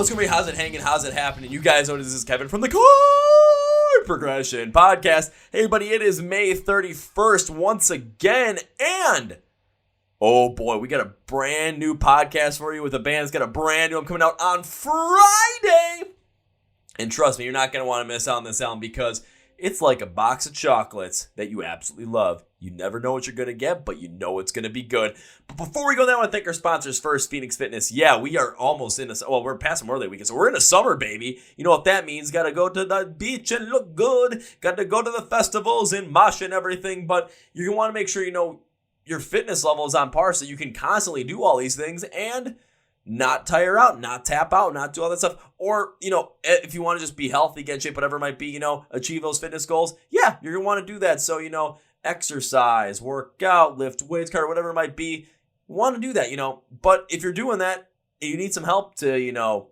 what's going to be? How's it hanging? How's it happening? You guys know this is Kevin from the Chord Progression Podcast. Hey, everybody, it is May 31st once again, and oh boy, we got a brand new podcast for you with a band that's got a brand new album coming out on Friday. And trust me, you're not going to want to miss out on this album because it's like a box of chocolates that you absolutely love. You never know what you're going to get, but you know it's going to be good. But before we go there, I want to thank our sponsors first, Phoenix Fitness. Yeah, we are almost in we're past Memorial Day weekend, so we're in a summer, baby. You know what that means. Got to go to the beach and look good. Got to go to the festivals and mosh and everything. But you're going to want to make sure you know your fitness level is on par so you can constantly do all these things and not tire out, not tap out, not do all that stuff. Or, you know, if you want to just be healthy, get in shape, whatever it might be, you know, achieve those fitness goals. Yeah, you're going to want to do that. So, you know, exercise, work out, lift weights, cardio, whatever it might be. You want to do that, you know. But if you're doing that, you need some help to, you know,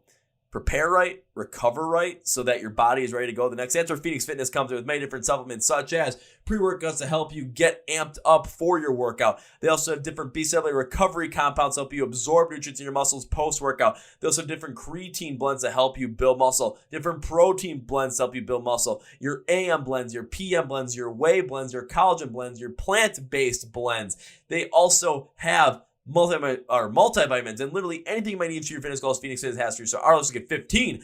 prepare right, recover right, so that your body is ready to go the next day. That's where Phoenix Fitness comes in with many different supplements, such as pre-workouts to help you get amped up for your workout. They also have different B7 recovery compounds to help you absorb nutrients in your muscles post-workout. They also have different creatine blends to help you build muscle, different protein blends to help you build muscle, your AM blends, your PM blends, your whey blends, your collagen blends, your plant-based blends. They also have multivitamins and literally anything you might need for your fitness goals. Phoenix Fitness has for you. So our listeners get 15%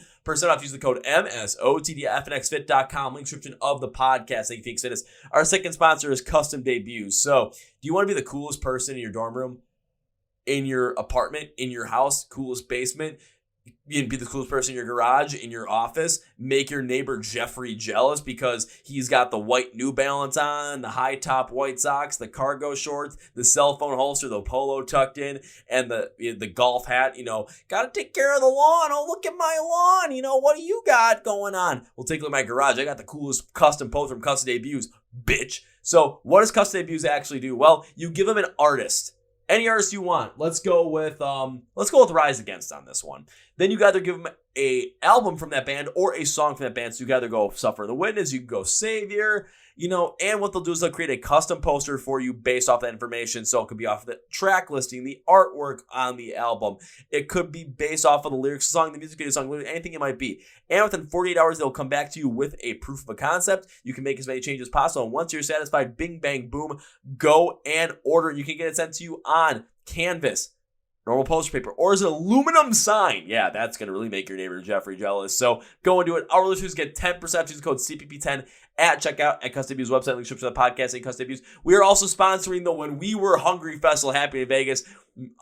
off. Use the code MSOTD at FNXFit.com. Link description of the podcast. Thank you, Phoenix Fitness. Our second sponsor is Custom Debuts. So do you want to be the coolest person in your dorm room, in your apartment, in your house, coolest basement? You can be the coolest person in your garage, in your office, make your neighbor Jeffrey jealous because he's got the white New Balance on, the high top white socks, the cargo shorts, the cell phone holster, the polo tucked in, and the golf hat. You know, got to take care of the lawn. Oh, look at my lawn. You know, what do you got going on? Well, take a look at my garage. I got the coolest custom post from Custom Debuts, bitch. So what does Custom Debuts actually do? Well, you give them an artist. Any artist you want. Let's go with Rise Against on this one. Then you either give them a album from that band or a song from that band. So you can either go Suffer the Witness, you can go Savior, you know, and what they'll do is they'll create a custom poster for you based off that information. So it could be off the track listing, the artwork on the album. It could be based off of the lyrics of the song, the music video song, anything it might be. And within 48 hours, they'll come back to you with a proof of a concept. You can make as many changes as possible. And once you're satisfied, bing, bang, boom, go and order. You can get it sent to you on canvas, normal poster paper, or as an aluminum sign. Yeah, that's going to really make your neighbor Jeffrey jealous. So go and do it. Our listeners get 10% off. Use the code CPP10 at checkout at Custom Debuts website. Link description of the podcast and Custom Debuts. We are also sponsoring the When We Were Hungry Festival happening in Vegas,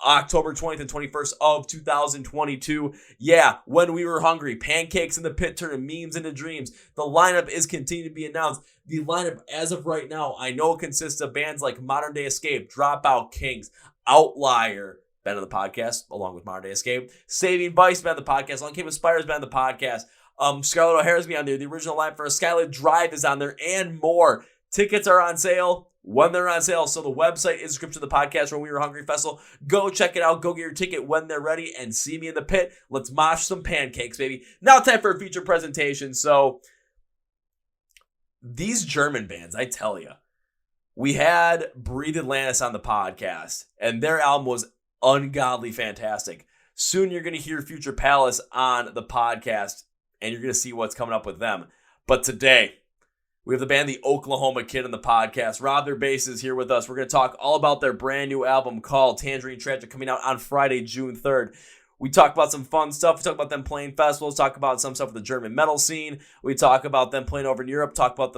October 20th and 21st of 2022. Yeah, When We Were Hungry, pancakes in the pit turning memes into dreams. The lineup is continuing to be announced. The lineup as of right now, I know, consists of bands like Modern Day Escape, Dropout Kings, Outlier, band on the podcast, along with Modern Day Escape, Saving Vice, band on the podcast, Long Came with Spiders, band on the podcast, Scarlett O'Hara's be on there, the original line for Skylit Drive is on there, and more. Tickets are on sale when they're on sale, so the website is the description of the podcast, When We Were Hungry Festival. Go check it out, go get your ticket when they're ready, and see me in the pit. Let's mosh some pancakes, baby. Now time for a feature presentation. So these German bands, I tell you, we had Breathe Atlantis on the podcast, and their album was ungodly fantastic. Soon you're going to hear Future Palace on the podcast, and you're going to see what's coming up with them. But today, we have the band The Oklahoma Kid on the podcast. Rob, their bass, is here with us. We're going to talk all about their brand new album called Tangerine Tragic, coming out on Friday, June 3rd. We talk about some fun stuff. We talk about them playing festivals, talk about some stuff with the German metal scene. We talk about them playing over in Europe, talk about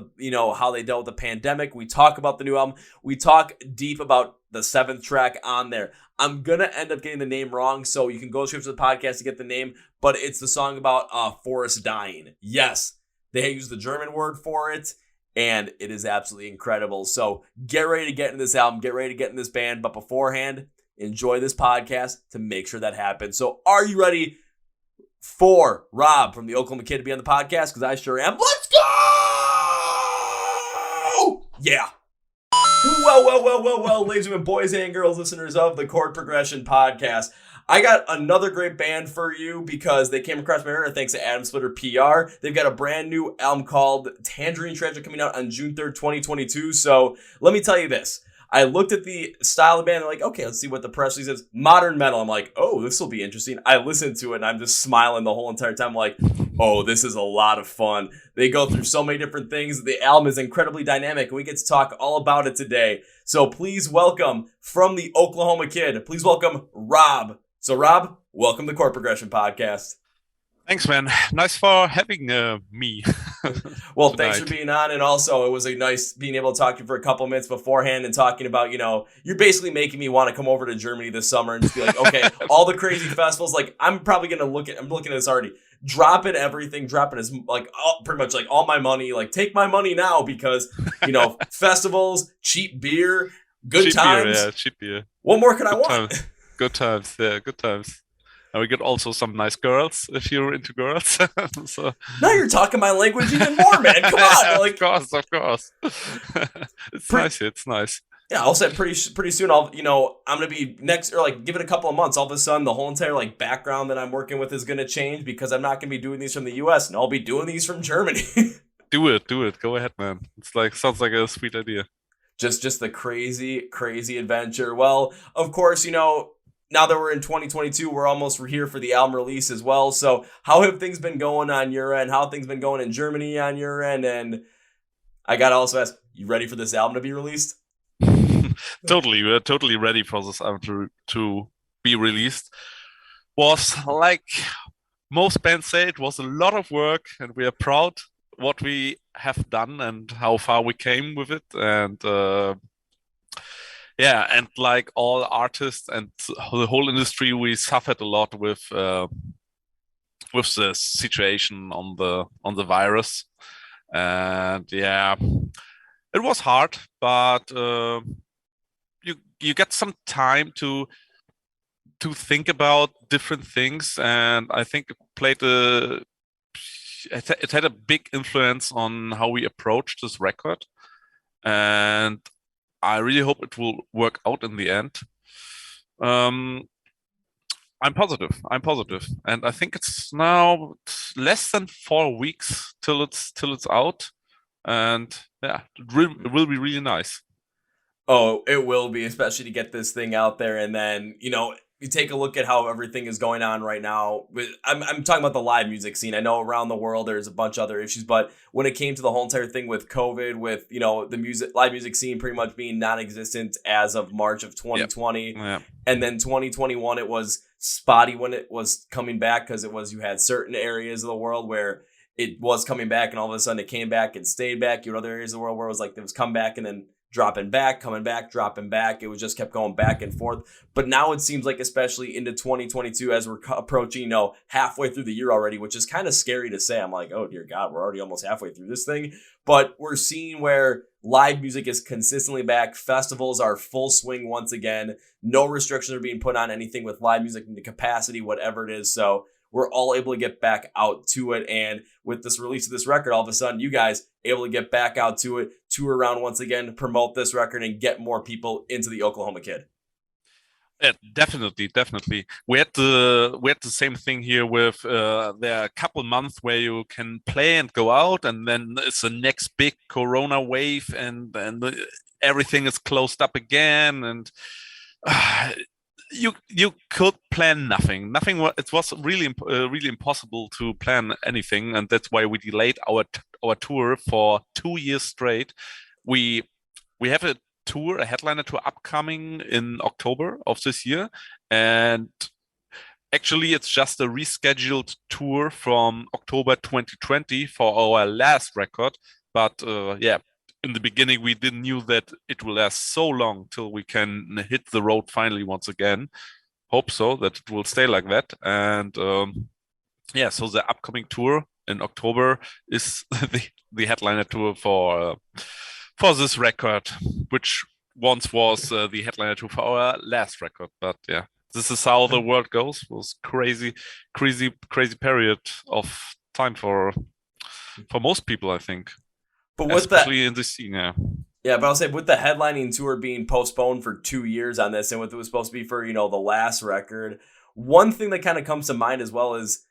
how they dealt with the pandemic. We talk about the new album. We talk deep about the 7th track on there. I'm going to end up getting the name wrong, so you can go to the podcast to get the name, but it's the song about forests dying. Yes, they use the German word for it, and it is absolutely incredible. So get ready to get into this album, get ready to get in this band, but beforehand, enjoy this podcast to make sure that happens. So are you ready for Rob from the Oklahoma Kid to be on the podcast? Because I sure am. Let's go! Yeah. Well, ladies and gentlemen, boys and girls, listeners of the Chord Progression Podcast. I got another great band for you because they came across my radar thanks to Adam Splitter PR. They've got a brand new album called Tangerine Tragic coming out on June 3rd, 2022. So let me tell you this. I looked at the style of the band and like, okay, let's see what the press release is. Modern metal. I'm like, oh, this will be interesting. I listened to it and I'm just smiling the whole entire time. I'm like, oh, this is a lot of fun. They go through so many different things. The album is incredibly dynamic and we get to talk all about it today. So please welcome from the Oklahoma Kid, please welcome Rob. So Rob, welcome to Chord Progression Podcast. Thanks, man. Nice for having me. Well, thanks for being on. And also, it was a nice being able to talk to you for a couple minutes beforehand and talking about, you're basically making me want to come over to Germany this summer and just be like, okay, all the crazy festivals. Like, I'm probably going to I'm looking at this already. Dropping everything, pretty much like all my money, like take my money now because, festivals, cheap beer, good times. Cheap beer. What more can I want? Good times. Yeah, good times. And we get also some nice girls if you're into girls. So. Now you're talking my language even more, man. Come on. Of course. It's nice. It's nice. Yeah, I'll say pretty soon. I'm gonna be next, or like give it a couple of months. All of a sudden, the whole entire like background that I'm working with is gonna change because I'm not gonna be doing these from the U.S. and I'll be doing these from Germany. Do it. Go ahead, man. Sounds like a sweet idea. Just the crazy adventure. Well, of course, now that we're in 2022, we're here for the album release as well. So how have things been going on your end? How have things been going in Germany on your end? And I got to also ask, you ready for this album to be released? Totally. We're totally ready for this album to be released. Was like most bands say, it was a lot of work and we are proud what we have done and how far we came with it. And and like all artists and the whole industry, we suffered a lot with the situation on the virus, and it was hard. But you get some time to think about different things, and I think it had a big influence on how we approached this record, and I really hope it will work out in the end. I'm positive, and I think it's now less than 4 weeks till it's out, and it will be really nice. Oh, it will be, especially to get this thing out there, and then you take a look at how everything is going on right now. I'm talking about the live music scene. I know around the world there's a bunch of other issues, but when it came to the whole entire thing with COVID, with the live music scene pretty much being non-existent as of March of 2020, and then 2021 it was spotty when it was coming back because you had certain areas of the world where it was coming back, and all of a sudden it came back and stayed back. You had other areas of the world where it was like it was come back and then dropping back, coming back, dropping back. It was just kept going back and forth. But now it seems like, especially into 2022, as we're approaching, halfway through the year already, which is kind of scary to say. I'm like, oh dear God, we're already almost halfway through this thing. But we're seeing where live music is consistently back. Festivals are full swing once again. No restrictions are being put on anything with live music in the capacity, whatever it is. So we're all able to get back out to it. And with this release of this record, all of a sudden, you guys able to get back out to it, tour around once again, promote this record, and get more people into the Oklahoma Kid. Yeah, definitely. We had the same thing here with there are a couple months where you can play and go out, and then it's the next big Corona wave, and everything is closed up again, and you could plan nothing. It was really impossible to plan anything, and that's why we delayed our tour for 2 years straight. We have a headliner tour upcoming in October of this year, and actually it's just a rescheduled tour from October 2020 for our last record. But in the beginning we didn't knew that it will last so long till we can hit the road finally once again. Hope so that it will stay like that. And so the upcoming tour in October is the headliner tour for this record, which once was the headliner tour for our last record. But this is how the world goes. It was crazy period of time for most people, I think. But especially in the scene, but I'll say with the headlining tour being postponed for 2 years on this, and what it was supposed to be for the last record, one thing that kind of comes to mind as well is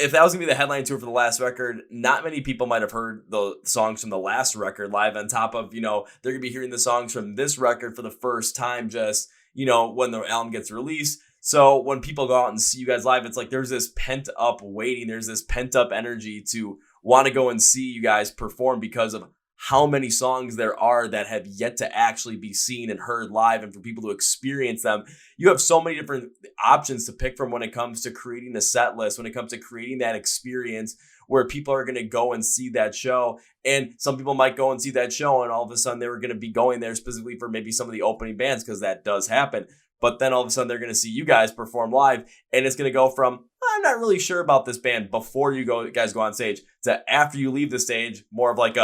if that was going to be the headline tour for the last record, not many people might have heard the songs from the last record live, on top of, they're going to be hearing the songs from this record for the first time just, when the album gets released. So when people go out and see you guys live, it's like there's this pent up waiting. There's this pent up energy to want to go and see you guys perform because of how many songs there are that have yet to actually be seen and heard live, and for people to experience them. You have so many different options to pick from when it comes to creating a set list, when it comes to creating that experience where people are going to go and see that show. And some people might go and see that show and all of a sudden they were going to be going there specifically for maybe some of the opening bands, because that does happen. But then all of a sudden they're going to see you guys perform live, and it's going to go from, I'm not really sure about this band before you guys go on stage, to after you leave the stage, more of like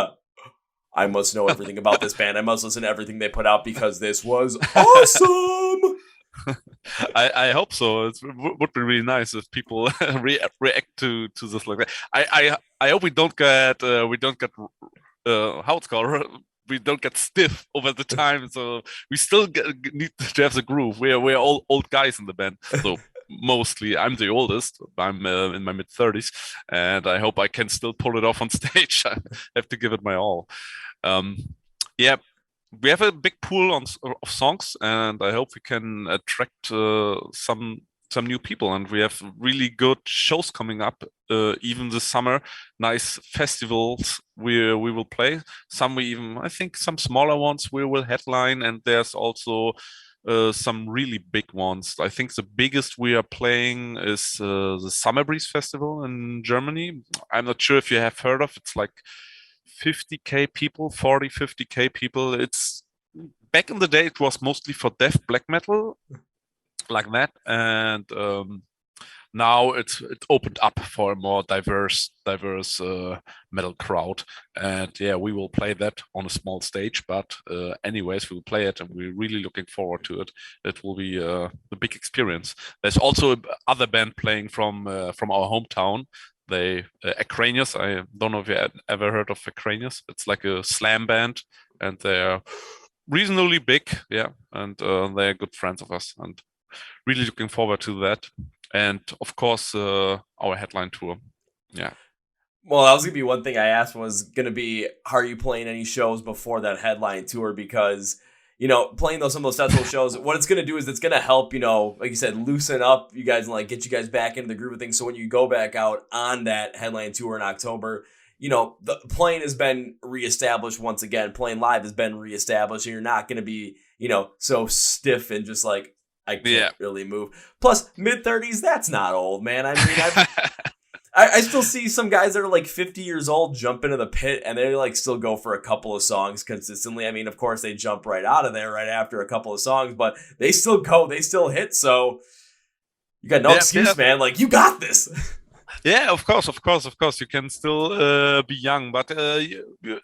I must know everything about this band. I must listen to everything they put out because this was awesome. I hope so. It would be really nice if people react to this like that. I hope we don't get how it's called. We don't get stiff over the time. So we still need to have the groove. We're all old guys in the band. So mostly I'm the oldest. I'm in my mid-30s, and I hope I can still pull it off on stage. I have to give it my all. Yeah, we have a big pool of songs, and I hope we can attract some new people. And we have really good shows coming up, even this summer. Nice festivals we will play. I think some smaller ones we will headline, and there's also some really big ones. I think the biggest we are playing is the Summer Breeze Festival in Germany. I'm not sure if you have heard of it. It's like 50K people, 50K people. It's back in the day, it was mostly for death black metal like that. And now it opened up for a more diverse metal crowd. And yeah, we will play that on a small stage, but anyways, we will play it, and we're really looking forward to it. It will be a big experience. There's also other band playing from our hometown. Acranius. I don't know if you ever heard of Acranius. It's like a slam band, and they're reasonably big, yeah, and they're good friends of us, and really looking forward to that. And of course, our headline tour, yeah. Well, that was going to be one thing I asked, was going to be, are you playing any shows before that headline tour? Because, playing some of those festival shows, what it's going to do is it's going to help, like you said, loosen up you guys and like get you guys back into the groove of things. So when you go back out on that headline tour in October, the playing has been reestablished once again. Playing live has been reestablished, and you're not going to be, so stiff and just like, I can't really move. Plus, mid-30s, that's not old, man. I mean, I still see some guys that are like 50 years old jump into the pit, and they like still go for a couple of songs consistently. I mean, of course, they jump right out of there right after a couple of songs, but they still go, they still hit. So you got no excuse, man. Like, you got this. Yeah, of course. You can still be young, but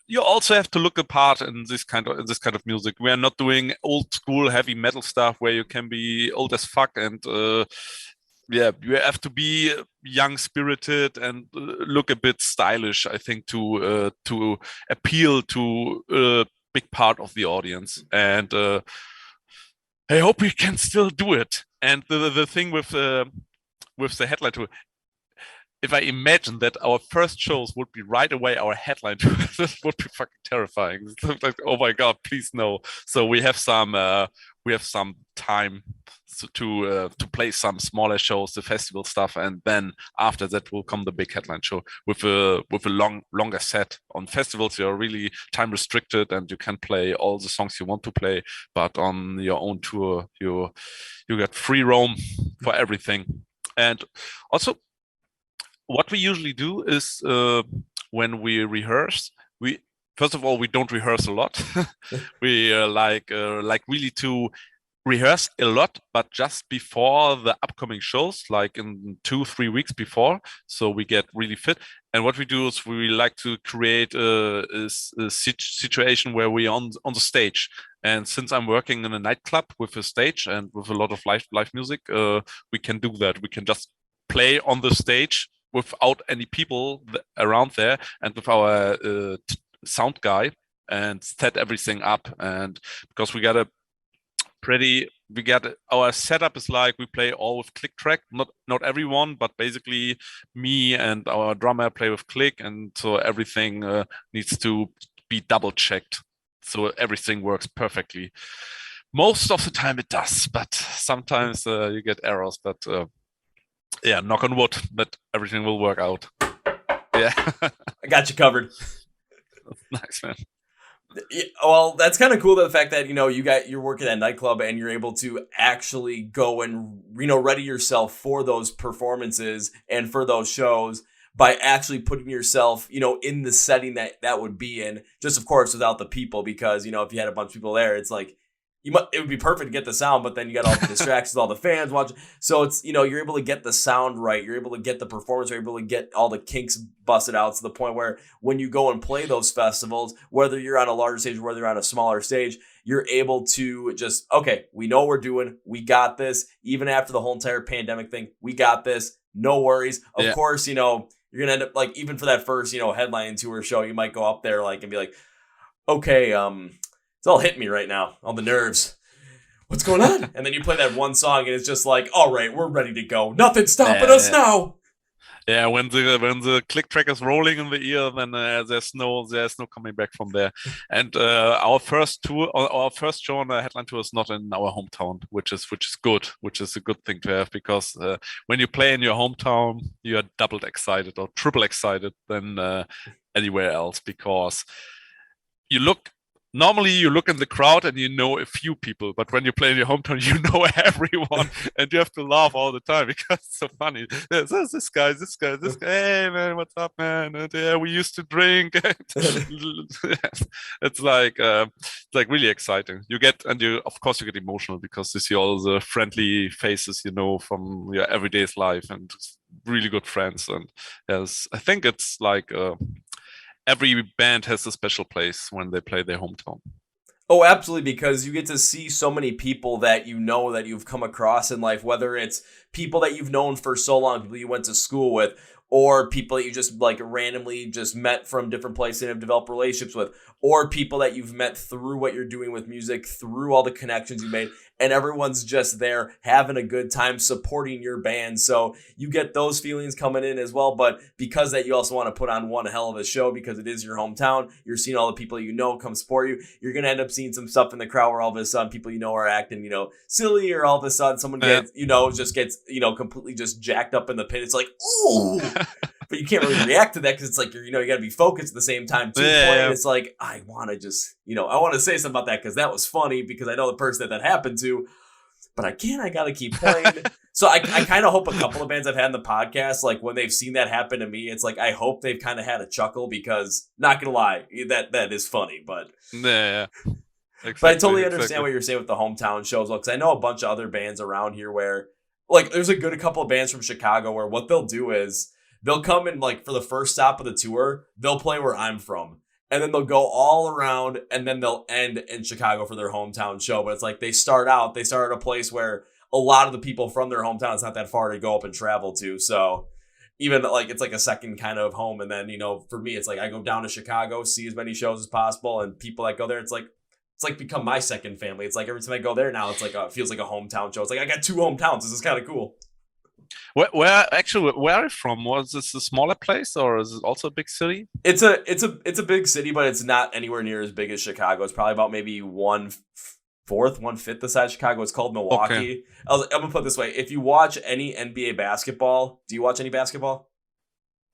you also have to look apart in this kind of music. We are not doing old school heavy metal stuff where you can be old as fuck, and you have to be young spirited and look a bit stylish, I think, to appeal to a big part of the audience. And I hope we can still do it. And the thing with the headline tour, if I imagine that our first shows would be right away our headline tour, this would be fucking terrifying. Like, oh my god, please no. So we have some time to play some smaller shows, the festival stuff, and then after that will come the big headline show with a longer set. On festivals, you're really time restricted and you can play all the songs you want to play, but on your own tour, you get free roam for everything. And also, what we usually do is when we rehearse, first of all, we don't rehearse a lot. We like really to rehearse a lot, but just before the upcoming shows, like in 2-3 weeks before, so we get really fit. And what we do is we like to create a situation where we're on the stage. And since I'm working in a nightclub with a stage and with a lot of live music, we can do that. We can just play on the stage without any people around there, and with our sound guy, and set everything up. And because we gotta We got our setup is like we play all with click track, not everyone, but basically me and our drummer play with click, and so everything needs to be double checked, so everything works perfectly. Most of the time it does, but sometimes you get errors. But yeah, knock on wood that everything will work out. Yeah, I got you covered. Nice, man. Yeah, well, that's kind of cool, the fact that you're working at a nightclub and you're able to actually go and ready yourself for those performances and for those shows by actually putting yourself in the setting that would be in, just of course without the people, because if you had a bunch of people there, it's like it would be perfect to get the sound, but then you got all the distractions, all the fans watching. So it's, you're able to get the sound right. You're able to get the performance. You're able to get all the kinks busted out to the point where when you go and play those festivals, whether you're on a larger stage or whether you're on a smaller stage, you're able to just, okay, we know what we're doing. We got this. Even after the whole entire pandemic thing, we got this. No worries. Of course, you're going to end up like, even for that first, headline tour show, you might go up there like and be like, okay, it's all hitting me right now, all the nerves. What's going on? And then you play that one song, and it's just like, all right, we're ready to go. Nothing's stopping us now. Yeah, when the click track is rolling in the ear, then there's no coming back from there. And our first show on the headline tour is not in our hometown, which is good, which is a good thing to have, because when you play in your hometown, you are double excited or triple excited than anywhere else, because normally you look in the crowd and you know a few people, but when you play in your hometown, you know everyone, and you have to laugh all the time because it's so funny. There's this guy. Hey man, what's up, man? And, yeah, we used to drink. It's like really exciting. Of course you get emotional because you see all the friendly faces from your everyday life and really good friends. And yes, I think it's like. Every band has a special place when they play their hometown. Oh, absolutely, because you get to see so many people that that you've come across in life, whether it's people that you've known for so long, people you went to school with, or people that you just like randomly just met from different places and have developed relationships with, or people that you've met through what you're doing with music, through all the connections you made, and everyone's just there having a good time supporting your band. So you get those feelings coming in as well. But because that you also want to put on one hell of a show because it is your hometown, you're seeing all the people come support you. You're going to end up seeing some stuff in the crowd where all of a sudden people are acting, silly, or all of a sudden someone gets, just gets, completely just jacked up in the pit. It's like, ooh. But you can't really react to that because it's like, you got to be focused at the same time too. Yeah. It's like, I want to just, I want to say something about that because that was funny because I know the person that happened to, but I can't, I got to keep playing. So I kind of hope a couple of bands I've had in the podcast, like when they've seen that happen to me, it's like, I hope they've kind of had a chuckle because not going to lie, that is funny, but. Yeah. Exactly, but I totally understand what you're saying with the hometown shows. Because I know a bunch of other bands around here where, like, there's a couple of bands from Chicago where what they'll do is they'll come in, like, for the first stop of the tour, they'll play where I'm from. And then they'll go all around, and then they'll end in Chicago for their hometown show. But it's like they start at a place where a lot of the people from their hometown, it's not that far to go up and travel to. So even like it's like a second kind of home. And then, for me, it's like I go down to Chicago, see as many shows as possible. And people that go there, it's like become my second family. It's like every time I go there now, it's like it feels like a hometown show. It's like I got two hometowns. This is kind of cool. Where are you from? Was this a smaller place or is it also a big city? It's a big city, but it's not anywhere near as big as Chicago. It's probably about maybe 1/4, 1/5 the size of Chicago. It's called Milwaukee. Okay. I'm gonna put it this way: if you watch any NBA basketball, do you watch any basketball?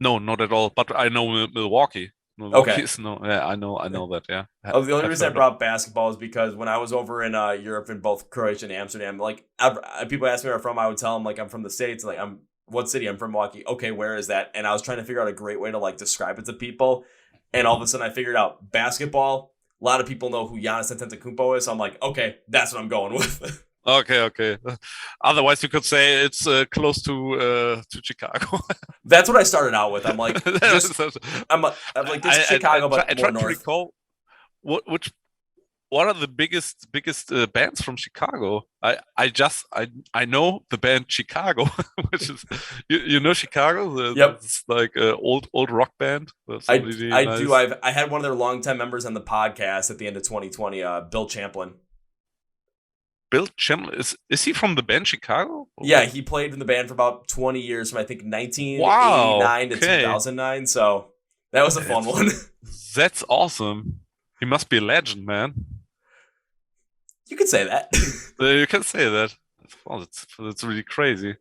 No, not at all. But I know Milwaukee. Okay. No, yeah, I know that. Yeah. The only reason I brought up basketball is because when I was over in Europe, in both Croatia and Amsterdam, like people ask me where I'm from, I would tell them like I'm from the States. Like what city? I'm from Milwaukee. Okay, where is that? And I was trying to figure out a great way to like describe it to people, and all of a sudden I figured out basketball. A lot of people know who Giannis Antetokounmpo is, so I'm like, okay, that's what I'm going with. Okay. Otherwise, you could say it's close to Chicago. That's what I started out with. I'm like, I'm like this Chicago, but more north. I try to recall what are the biggest bands from Chicago. I know the band Chicago, which is you know Chicago. Yep, it's like an old rock band. I do. I had one of their longtime members on the podcast at the end of 2020. Bill Champlin. Bill Chandler, is he from the band Chicago? Yeah, he played in the band for about 20 years, from I think Wow. 1989 to Okay. 2009. So that was a fun That's one. that's awesome. He must be a legend, man. You could say that. You can say that. Well, that's really crazy.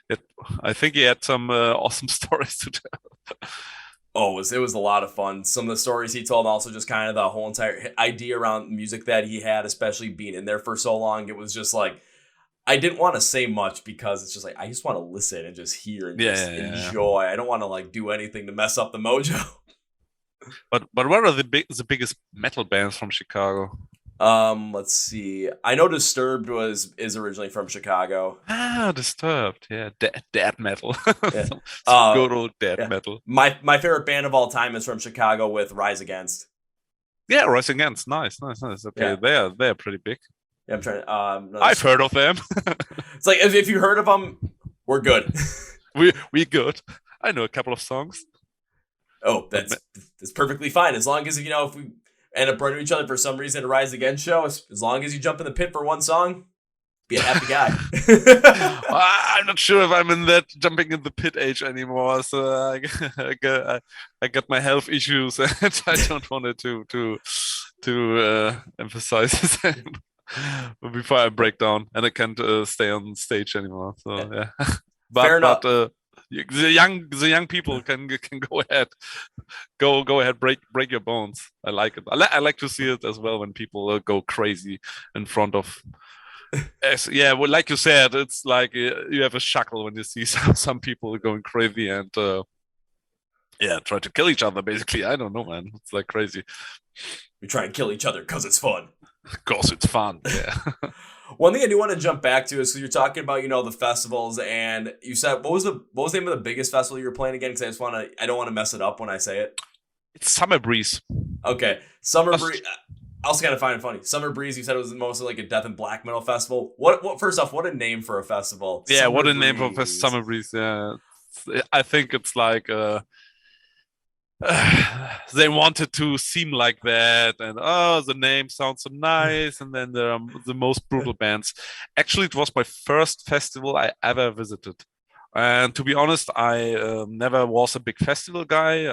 It, I think he had some awesome stories to tell. Oh, it was a lot of fun. Some of the stories he told, also just kind of the whole entire idea around music that he had, especially being in there for so long. It was just like, I didn't want to say much because it's just like I just want to listen and just hear and Yeah, just yeah, yeah. enjoy. I don't want to like do anything to mess up the mojo. But what are the biggest metal bands from Chicago? Let's see. I know Disturbed is originally from Chicago. Ah, Disturbed. Yeah, dead metal. Yeah. Some good old dead Yeah. metal. My favorite band of all time is from Chicago with Rise Against. Yeah, Rise Against. Nice, nice, nice. Okay, Yeah. they're pretty big. Yeah, I'm trying. I've heard of them. It's like if you heard of them, we're good. We good. I know a couple of songs. Oh, But that's perfectly fine as long as if we end up running each other for some reason at a Rise Against show, as long as you jump in the pit for one song, be a happy guy. I'm not sure if I'm in that jumping in the pit age anymore. So I got my health issues, and I don't want it to emphasize this before I break down, and I can't stay on stage anymore. So yeah, Fair enough. but the young people can go ahead, go ahead, break your bones. I like it. I like to see it as well when people go crazy in front of. Yeah, well, like you said, it's like you have a chuckle when you see some people going crazy and yeah, try to kill each other. Basically, I don't know, man. It's like crazy. We try and kill each other because it's fun. Of course, it's fun. Yeah. One thing I do want to jump back to is because you're talking about the festivals, and you said what was the name of the biggest festival you were playing again? Because I don't want to mess it up when I say it. It's Summer Breeze. Okay, Summer Breeze. I also kind of find it funny. Summer Breeze. You said it was mostly like a death and black metal festival. What? First off, what a name for a festival. Yeah, Summer what a name for Breeze. Summer Breeze. Yeah, I think it's like they wanted to seem like that, and the name sounds so nice, and then there are the most brutal bands. Actually, it was my first festival I ever visited, and to be honest, I never was a big festival guy.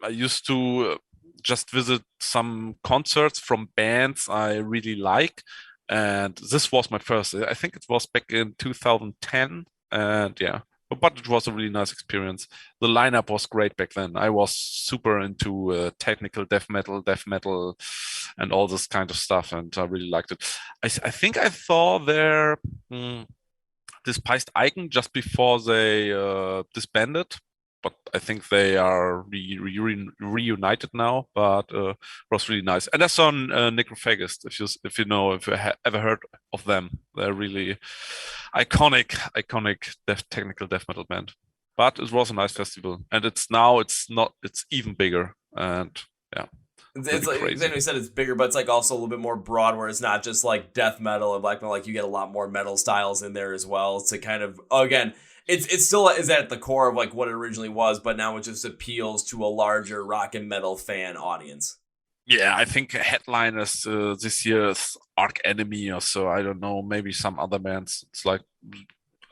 I used to just visit some concerts from bands I really like, and this was my first. I think it was back in 2010, and yeah, but it was a really nice experience. The lineup was great back then. I was super into technical death metal, and all this kind of stuff, and I really liked it. I think I saw their Despised Icon just before they disbanded, but I think they are reunited now. But it was really nice. And I saw Necrophagist. If you ever heard of them, they're really iconic technical death metal band. But it was a nice festival, and it's even bigger, and yeah. It's like then we said it's bigger, but it's like also a little bit more broad, where it's not just like death metal and black metal. Like you get a lot more metal styles in there as well. To kind of again, it's still is at the core of like what it originally was, but now it just appeals to a larger rock and metal fan audience. Yeah, I think headliners this year is Arch Enemy or so. I don't know, maybe some other bands. It's like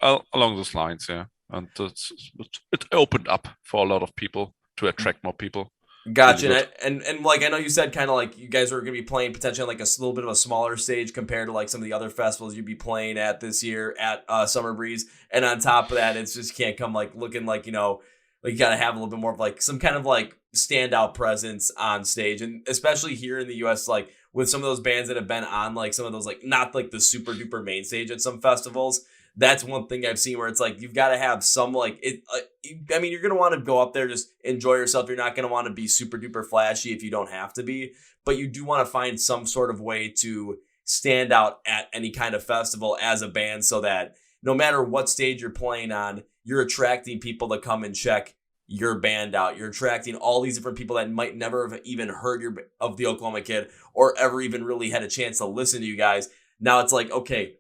along those lines, yeah. And it opened up for a lot of people to attract more people. Gotcha. Really and like I know you said kind of like you guys are going to be playing potentially on like a little bit of a smaller stage compared to like some of the other festivals you'd be playing at this year at Summer Breeze. And on top of that, it's just can't come like looking like, like you got to have a little bit more of like some kind of like standout presence on stage. And especially here in the US, like with some of those bands that have been on like some of those like not like the super duper main stage at some festivals. That's one thing I've seen where it's like you've got to have some like it. I mean, you're gonna want to go up there, just enjoy yourself. You're not gonna want to be super duper flashy if you don't have to be, but you do want to find some sort of way to stand out at any kind of festival as a band, so that no matter what stage you're playing on, you're attracting people to come and check your band out. You're attracting all these different people that might never have even heard of the Oklahoma Kid or ever even really had a chance to listen to you guys. Now it's like, okay,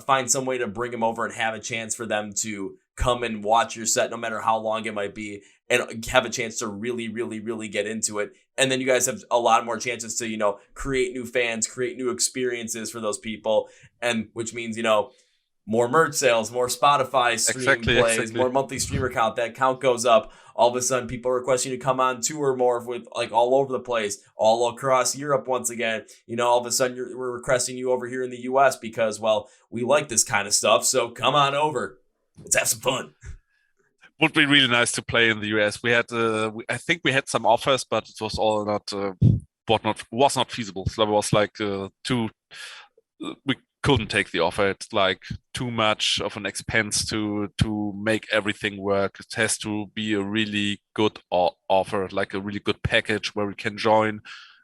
find some way to bring them over and have a chance for them to come and watch your set, no matter how long it might be, and have a chance to really, really, really get into it. And then you guys have a lot more chances to, you know, create new fans, create new experiences for those people. And which means, you know, more merch sales, more Spotify stream plays, more monthly streamer count. That count goes up. All of a sudden, people are requesting you to come on tour more with like all over the place, all across Europe once again. You know, all of a sudden, we're requesting you over here in the U.S. because, well, we like this kind of stuff. So come on over. Let's have some fun. Would be really nice to play in the US. We had, I think we had some offers, but it was all was not feasible. So it was like we couldn't take the offer. It's like too much of an expense to make everything work. It has to be a really good offer, like a really good package where we can join.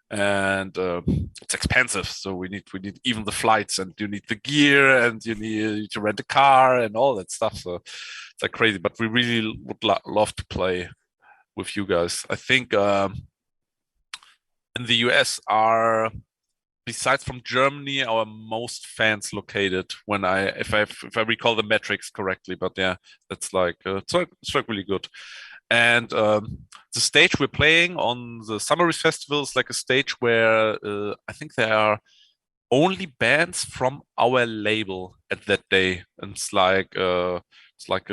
And it's expensive, so we need even the flights, and you need the gear, and you need to rent a car and all that stuff. So it's like crazy, but we really would love to play with you guys. I think in the US are, besides from Germany, our most fans located. If I recall the metrics correctly, but yeah, that's like it's like really good. And the stage we're playing on the Summer Festival is like a stage where I think there are only bands from our label at that day. And it's like a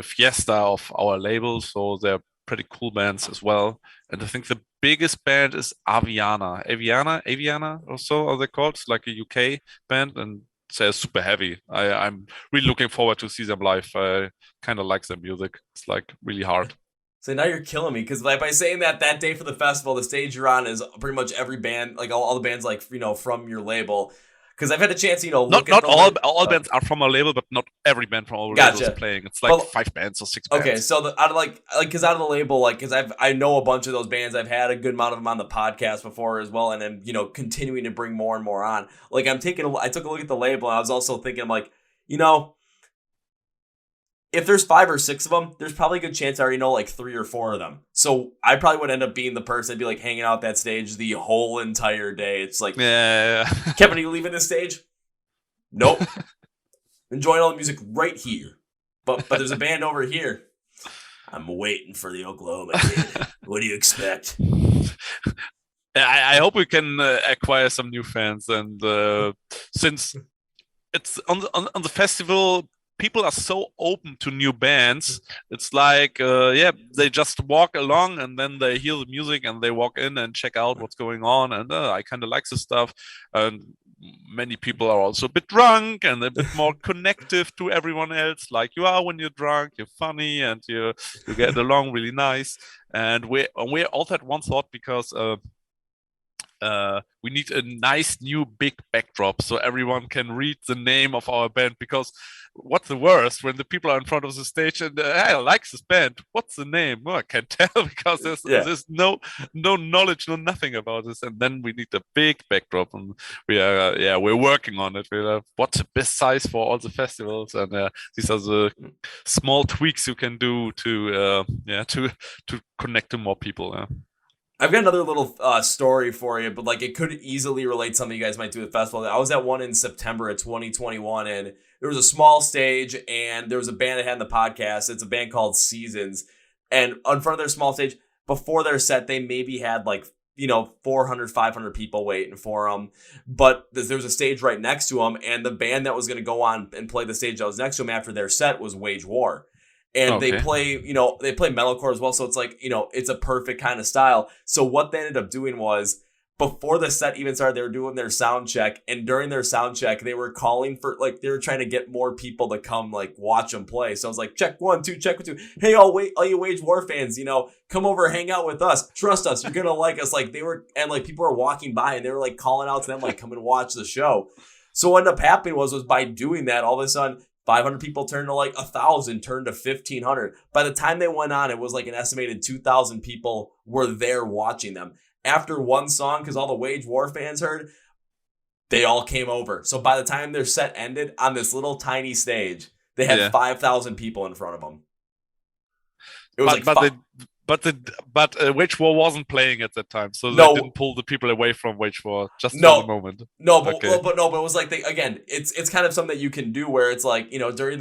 fiesta of our label, so they're pretty cool bands as well. And I think the biggest band is Aviana, or so are they called? It's like a UK band, and they're super heavy. I'm really looking forward to see them live. I kind of like their music. It's like really hard. So now you're killing me, because like by saying that day for the festival, the stage you're on is pretty much every band, like all the bands, like, you know, from your label. Because I've had a chance, you know, look not all bands are from our label, but not every band from our label is playing. It's like 5 bands or 6 bands. Okay, so out of the label, like, because I know a bunch of those bands. I've had a good amount of them on the podcast before as well, and then, you know, continuing to bring more and more on. Like I took a look at the label, and I was also thinking, I'm like, you know, if there's 5 or 6 of them, there's probably a good chance I already know like 3 or 4 of them. So I probably would end up being the person that'd be like hanging out that stage the whole entire day. It's like, yeah. Kevin, are you leaving this stage? Nope. Enjoying all the music right here. But there's a band over here. I'm waiting for the Oklahoma kid. What do you expect? I hope we can acquire some new fans, and since it's on the festival, people are so open to new bands. It's like, they just walk along, and then they hear the music, and they walk in and check out what's going on. And I kind of like this stuff. And many people are also a bit drunk and a bit more connective to everyone else. Like you are when you're drunk, you're funny, and you get along really nice. And we also had one thought, because we need a nice new big backdrop so everyone can read the name of our band, because what's the worst when the people are in front of the stage and hey, I like this band, what's the name? Well, I can't tell because there's no knowledge, no nothing about this. And then we need a big backdrop, and we're working on it. What's the best size for all the festivals, and these are the small tweaks you can do to connect to more people. I've got another little story for you, but like it could easily relate to something you guys might do at the festival. I was at one in September of 2021, and there was a small stage, and there was a band that had in the podcast. It's a band called Seasons, and in front of their small stage, before their set, they maybe had like, 400, 500 people waiting for them. But there was a stage right next to them, and the band that was going to go on and play the stage that was next to them after their set was Wage War. And they play metalcore as well. So it's like, it's a perfect kind of style. So what they ended up doing was, before the set even started, they were doing their sound check. And during their sound check, they were calling for, like, they were trying to get more people to come, like, watch them play. So I was like, check 1, 2, check 2. Hey, all you Wage War fans, come over, hang out with us. Trust us. You're going to like us. Like, people were walking by, and they were, like, calling out to them, like, come and watch the show. So what ended up happening was by doing that, all of a sudden, 500 people turned to like 1,000, turned to 1,500. By the time they went on, it was like an estimated 2,000 people were there watching them. After one song, because all the Wage War fans heard, they all came over. So by the time their set ended on this little tiny stage, they had 5,000 people in front of them. It was But Wage War wasn't playing at that time, so they didn't pull the people away from Wage War just for the moment. But it was like it's kind of something that you can do where it's like, during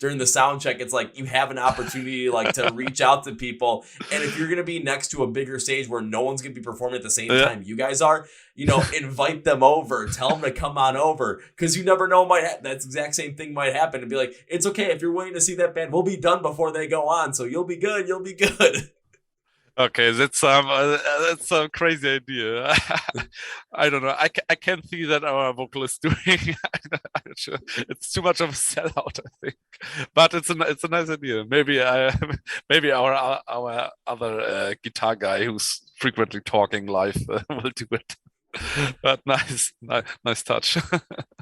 during the sound check, it's like you have an opportunity like to reach out to people. And if you're going to be next to a bigger stage where no one's going to be performing at the same time you guys are, invite them over, tell them to come on over, because you never know, that exact same thing might happen, and be like, it's okay if you're willing to see that band, we'll be done before they go on, so you'll be good. Okay, that's a crazy idea. I don't know. I can't see that our vocalist doing. I'm not sure. It's too much of a sellout, I think. But it's a nice idea. Maybe our other guitar guy who's frequently talking live will do it. But nice touch.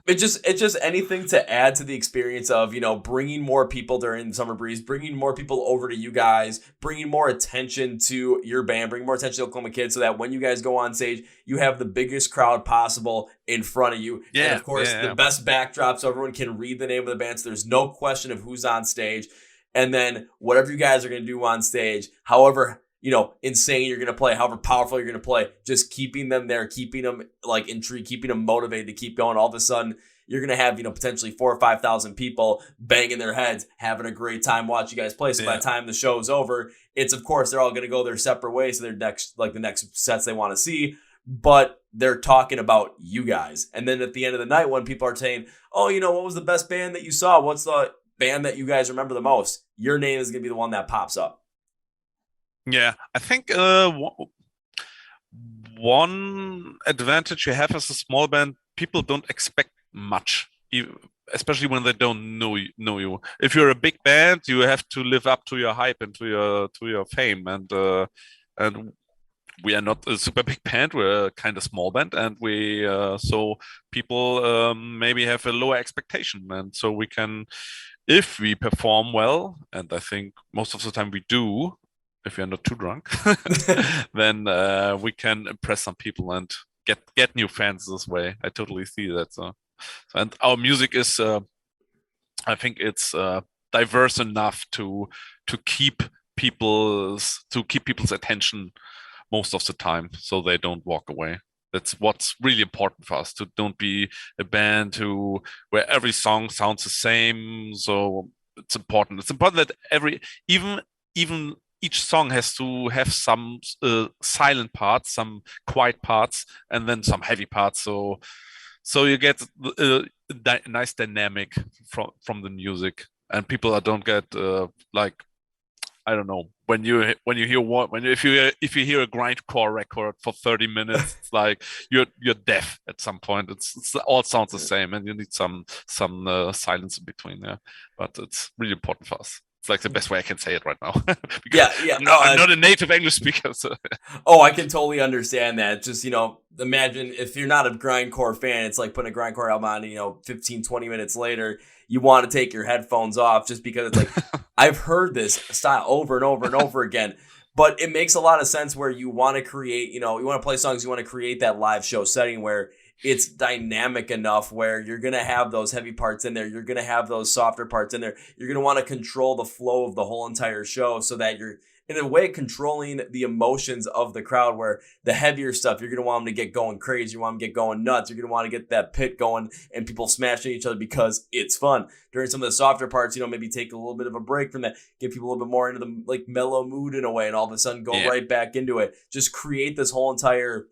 It's just anything to add to the experience of, bringing more people during Summer Breeze, bringing more people over to you guys, bringing more attention to your band, bringing more attention to Oklahoma Kids, so that when you guys go on stage, you have the biggest crowd possible in front of you. Yeah, and of course, the best backdrop, so everyone can read the name of the band, so there's no question of who's on stage. And then whatever you guys are going to do on stage, however insane you're going to play, however powerful you're going to play, just keeping them there, keeping them like intrigued, keeping them motivated to keep going. All of a sudden, you're going to have, potentially 4,000 or 5,000 people banging their heads, having a great time watching you guys play. So by the time the show's over, it's, of course, they're all going to go their separate ways to their the next sets they want to see, but they're talking about you guys. And then at the end of the night, when people are saying, oh, what was the best band that you saw? What's the band that you guys remember the most? Your name is going to be the one that pops up. Yeah, I think one advantage you have as a small band, people don't expect much, especially when they don't know you. If you're a big band, you have to live up to your hype and to your fame, and we are not a super big band. We're a kind of small band, and so people maybe have a lower expectation, and so we can, if we perform well, and I think most of the time we do, if you're not too drunk, then we can impress some people and get new fans this way. I totally see that. So and our music is, I think it's diverse enough to keep people's attention most of the time, so they don't walk away. That's what's really important for us, to don't be a band where every song sounds the same. So it's important. It's important that even each song has to have some silent parts, some quiet parts, and then some heavy parts. So you get a nice dynamic from the music, and people don't get I don't know, if you hear a grindcore record for 30 minutes, it's like you're deaf at some point. It's all sounds the same, and you need some silence in between there. But it's really important for us. It's like the best way I can say it right now. I'm not a native English speaker. So. Oh, I can totally understand that. Just, imagine if you're not a grindcore fan, it's like putting a grindcore album on, 15, 20 minutes later, you want to take your headphones off just because it's like, I've heard this style over and over and over again. But it makes a lot of sense where you want to create, you want to play songs, you want to create that live show setting where it's dynamic enough where you're going to have those heavy parts in there. You're going to have those softer parts in there. You're going to want to control the flow of the whole entire show so that you're, in a way, controlling the emotions of the crowd, where the heavier stuff, you're going to want them to get going crazy. You want them to get going nuts. You're going to want to get that pit going and people smashing each other because it's fun. During some of the softer parts, maybe take a little bit of a break from that, get people a little bit more into the mellow mood in a way, and all of a sudden go right back into it. Just create this whole entire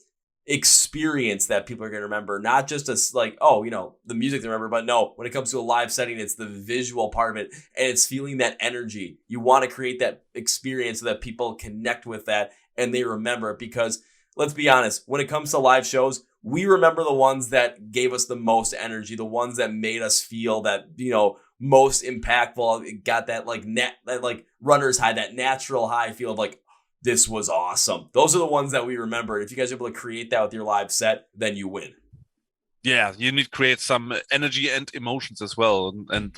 experience that people are going to remember, not just as the music they remember, but no, when it comes to a live setting, it's the visual part of it, and it's feeling that energy. You want to create that experience so that people connect with that and they remember it, because let's be honest, when it comes to live shows, we remember the ones that gave us the most energy, the ones that made us feel that, most impactful. It got that that runner's high, that natural high feel of this was awesome. Those are the ones that we remember. If you guys are able to create that with your live set, then you win. Yeah, you need to create some energy and emotions as well. And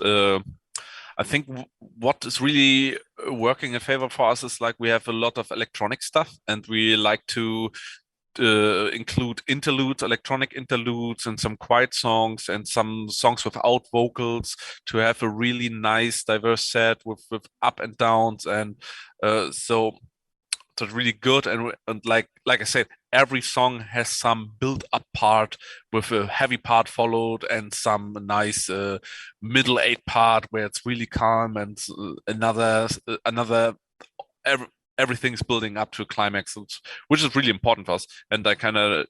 I think what is really working in favor for us is we have a lot of electronic stuff, and we like to include interludes, electronic interludes, and some quiet songs and some songs without vocals to have a really nice, diverse set with up and downs. And so it's really good, and like I said, every song has some build-up part with a heavy part followed and some nice middle eight part where it's really calm and another every, everything's building up to a climax, which is really important for us. And I kind of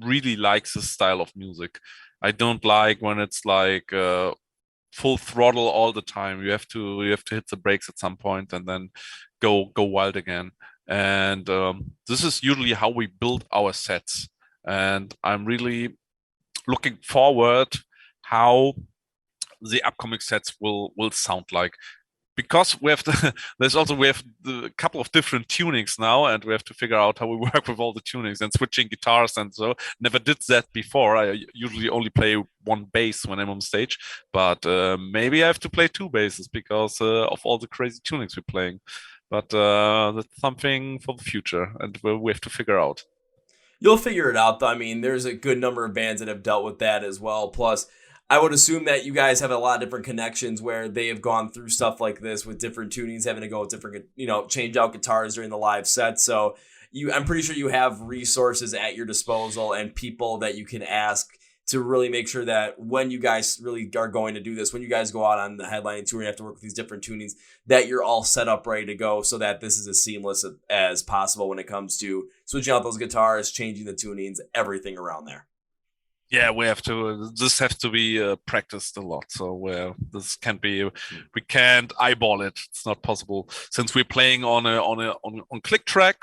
really like this style of music. I don't like when it's like full throttle all the time. You have to hit the brakes at some point and then go wild again. And this is usually how we build our sets. And I'm really looking forward how the upcoming sets will sound like, because we have a couple of different tunings now, and we have to figure out how we work with all the tunings and switching guitars. And so never did that before. I usually only play one bass when I'm on stage, but maybe I have to play two basses because of all the crazy tunings we're playing. But that's something for the future, and we have to figure out. You'll figure it out, though. I mean, there's a good number of bands that have dealt with that as well. Plus, I would assume that you guys have a lot of different connections where they have gone through stuff like this with different tunings, having to go with different, change out guitars during the live set. So I'm pretty sure you have resources at your disposal and people that you can ask to really make sure that when you guys really are going to do this, when you guys go out on the headlining tour and have to work with these different tunings, that you're all set up ready to go so that this is as seamless as possible when it comes to switching out those guitars, changing the tunings, everything around there. Yeah, we have to. This has to be practiced a lot. So this can't be. We can't eyeball it. It's not possible since we're playing on click track,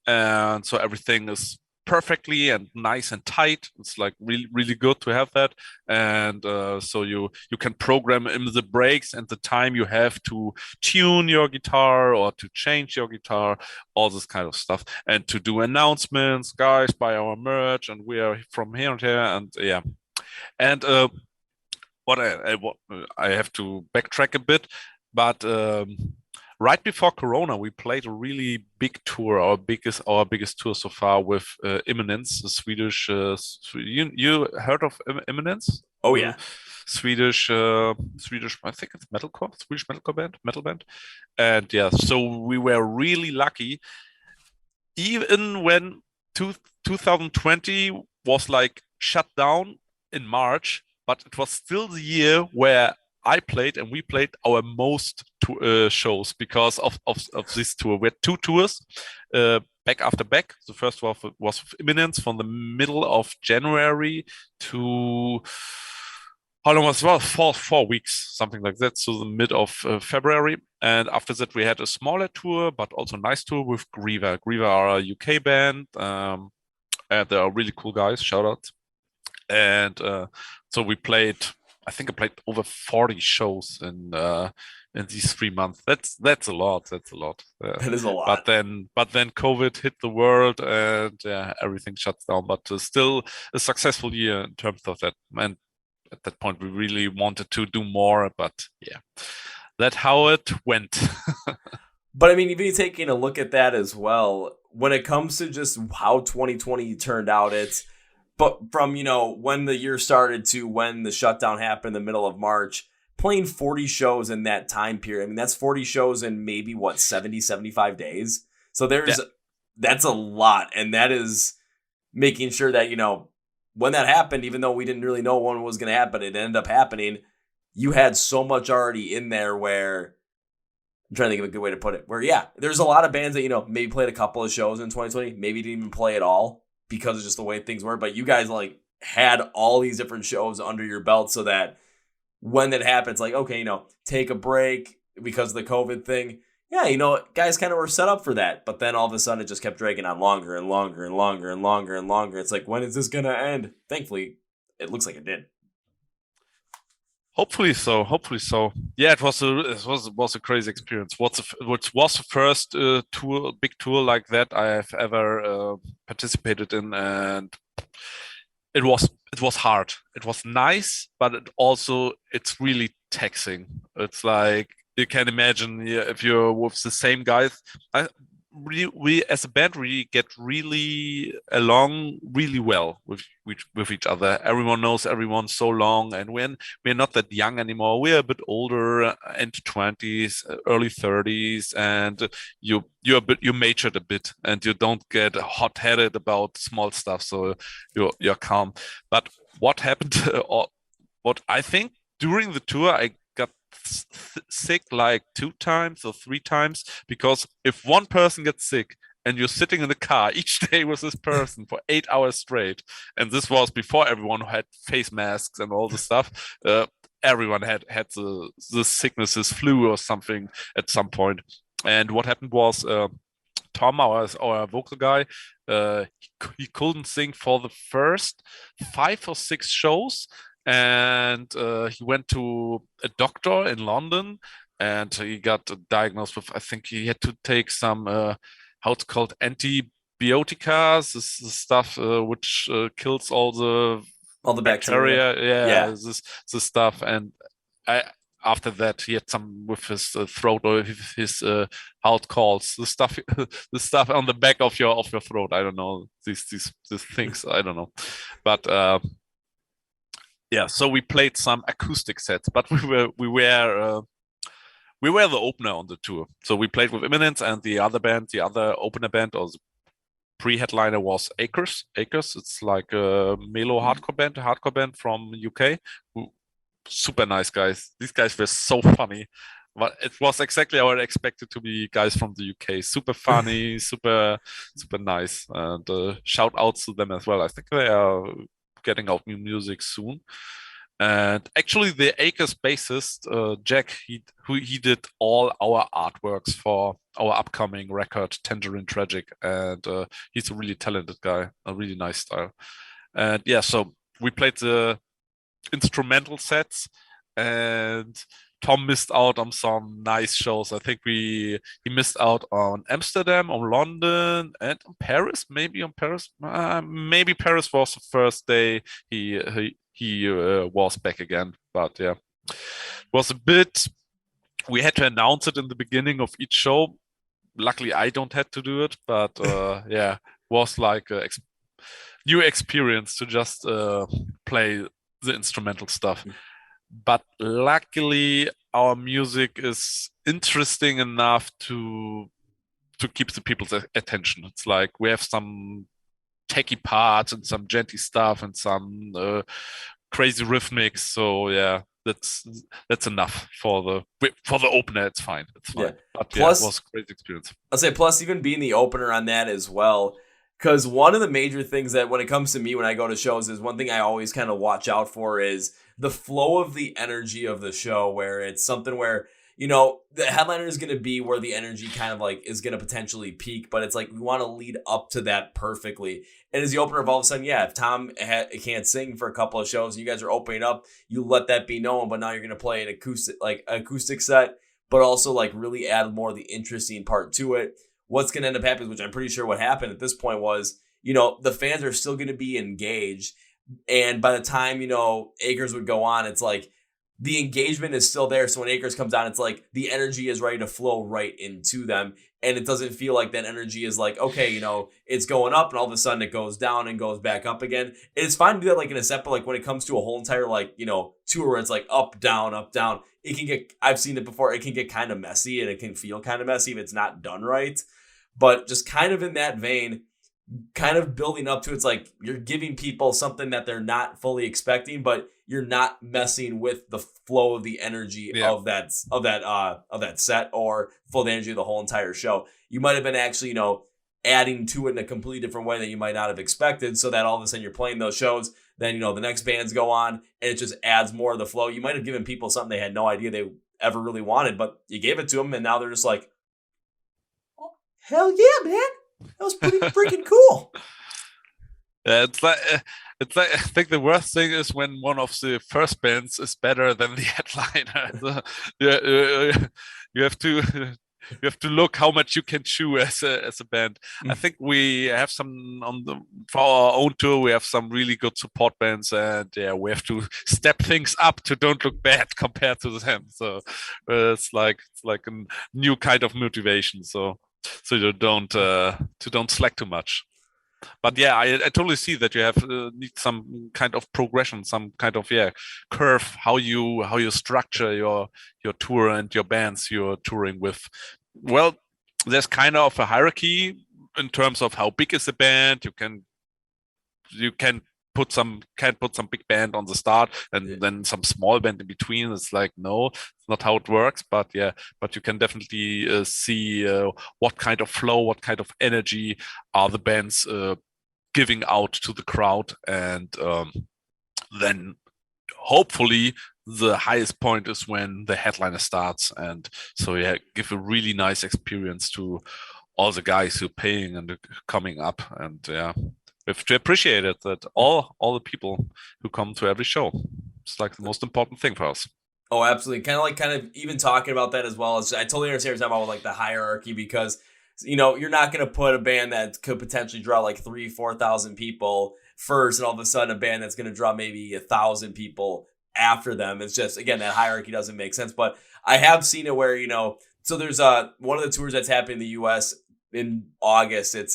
and so everything is perfectly and nice and tight. It's like really good to have that, and so you can program in the breaks and the time you have to tune your guitar or to change your guitar, all this kind of stuff, and to do announcements, guys, buy our merch, and we are from here and here, and yeah, and what I have to backtrack a bit, but. Right before Corona, we played a really big tour, our biggest tour so far with Imminence, the Swedish. You heard of Imminence? Oh yeah, Swedish. I think it's metalcore, Swedish metal band, and yeah. So we were really lucky, even when 2020 was like shut down in March, but it was still the year where I played and we played our most shows because of this tour. We had two tours back after back. The first was with Imminence from the middle of January to how long was it? Well, 4 weeks, something like that. So the mid of February. And after that, we had a smaller tour, but also a nice tour with Griva. Griva are a UK band. And they are really cool guys. Shout out. And so we played. I think I played over 40 shows in these 3 months. That's a lot. That's a lot. that is a lot. But then COVID hit the world and everything shuts down. But still a successful year in terms of that. And at that point, we really wanted to do more. But yeah, that's how it went. But I mean, even taking a look at that as well, when it comes to just how 2020 turned out, but from, when the year started to when the shutdown happened in the middle of March, playing 40 shows in that time period. I mean, that's 40 shows in maybe 70, 75 days. So that's a lot. And that is making sure that, when that happened, even though we didn't really know when it was going to happen, it ended up happening. You had so much already in there where, I'm trying to think of a good way to put it, where, yeah, there's a lot of bands that, maybe played a couple of shows in 2020, maybe didn't even play at all, because of just the way things were. But you guys had all these different shows under your belt so that when that happens, okay, take a break because of the COVID thing. Yeah, guys kind of were set up for that. But then all of a sudden it just kept dragging on longer and longer and longer and longer and longer. It's like, when is this going to end? Thankfully, it looks like it did. Hopefully so. Yeah, it was a crazy experience. Which was the first big tour like that I have ever participated in, and it was hard. It was nice, but it's really taxing. It's like you can imagine if you're with the same guys. we as a band we get really along really well with each other. Everyone knows everyone so long, and when we're not that young anymore, we're a bit older, into 20s, early 30s, and you matured a bit, and you don't get hot-headed about small stuff, so you're calm. But what happened, or what I think during the tour, I got sick like 2 times or 3 times, because if one person gets sick and you're sitting in the car each day with this person for 8 hours straight, and this was before everyone had face masks and all the stuff, everyone had the sickness, this flu or something at some point. And what happened was, Tom, our vocal guy, he couldn't sing for the first 5 or 6 shows, and he went to a doctor in London, and he got diagnosed with, I think he had to take some, how it's called, antibioticas, this stuff which kills all the bacteria. yeah, Yeah. this stuff. And I, after that, he had some with his throat, or his how it calls the stuff, the stuff on the back of your throat. I don't know, these things. I don't know, but yeah. So we played some acoustic sets, but we were the opener on the tour. So we played with Imminence, and the other opener band, or the pre-headliner, was Acres. Acres, it's like a mellow hardcore band from UK. Super nice guys. These guys were so funny. But it was exactly how I expected to be, guys from the UK. Super funny, super nice. And shout outs to them as well. I think they are getting out new music soon. And actually, the Acres bassist, Jack, he did all our artworks for our upcoming record, Tangerine Tragic, and he's a really talented guy, a really nice style. And yeah, so we played the instrumental sets, and Tom missed out on some nice shows. I think he missed out on Amsterdam, on London, and on Paris. Maybe on Paris. Maybe Paris was the first day he was back again. But yeah, it was a bit. We had to announce it in the beginning of each show. Luckily, I don't have to do it, but yeah, was like a new experience to just play the instrumental stuff. But luckily, our music is interesting enough to keep the people's attention. It's like we have some techy parts and some genty stuff and some crazy rhythmics. So yeah, that's enough for the opener. It's fine. It's fine. Yeah. But Plus, yeah, it was a great experience. I'll say plus even being the opener on that as well. Because one of the major things that when it comes to me when I go to shows is one thing I always kind of watch out for is the flow of the energy of the show, where it's something where, the headliner is going to be where the energy kind of like is going to potentially peak, but it's like we want to lead up to that perfectly. And as the opener of all of a sudden, yeah, if Tom can't sing for a couple of shows and you guys are opening up, you let that be known, but now you're going to play an acoustic set, but also like really add more of the interesting part to it. What's going to end up happening, which I'm pretty sure what happened at this point was, the fans are still going to be engaged. And by the time, Acres would go on, it's like the engagement is still there. So when Acres comes on, it's like the energy is ready to flow right into them. And it doesn't feel like that energy is like, okay, it's going up and all of a sudden it goes down and goes back up again. And it's fine to do that like in a set, but like when it comes to a whole entire tour where it's like up, down, it can get, I've seen it before, it can get kind of messy and it can feel kind of messy if it's not done right. But just kind of in that vein, kind of building up to, it's like you're giving people something that they're not fully expecting, but you're not messing with the flow of the energy of that set or flow of the energy of the whole entire show. You might have been actually, adding to it in a completely different way that you might not have expected, so that all of a sudden you're playing those shows, then the next bands go on and it just adds more of the flow. You might have given people something they had no idea they ever really wanted, but you gave it to them and now they're just like, oh, hell yeah, man. That was pretty freaking cool. It's like I think the worst thing is when one of the first bands is better than the headliner. You have to look how much you can chew as a band. I think we have some for our own tour. We have some really good support bands, and yeah, we have to step things up to don't look bad compared to them. So it's like a new kind of motivation. So so you don't slack too much. But yeah, I totally see that you have need some kind of progression, some kind of curve, how you structure your tour and your bands you're touring with. Well, there's kind of a hierarchy in terms of how big is the band. You can put some big band on the start and then some small band in between. It's like, no, it's not how it works. But yeah, but you can definitely see what kind of flow, what kind of energy are the bands giving out to the crowd, and then hopefully the highest point is when the headliner starts. And so yeah, give a really nice experience to all the guys who are paying and coming up. And yeah, we have to appreciate it, that all the people who come to every show, it's like the most important thing for us. Oh, absolutely. Kind of even talking about that as well. As I totally understand what you're talking about, like the hierarchy, because you're not going to put a band that could potentially draw like 3,000-4,000 people first, and all of a sudden a band that's going to draw maybe 1,000 people after them. It's just, again, that hierarchy doesn't make sense. But I have seen it where so there's one of the tours that's happening in the U.S. in August. It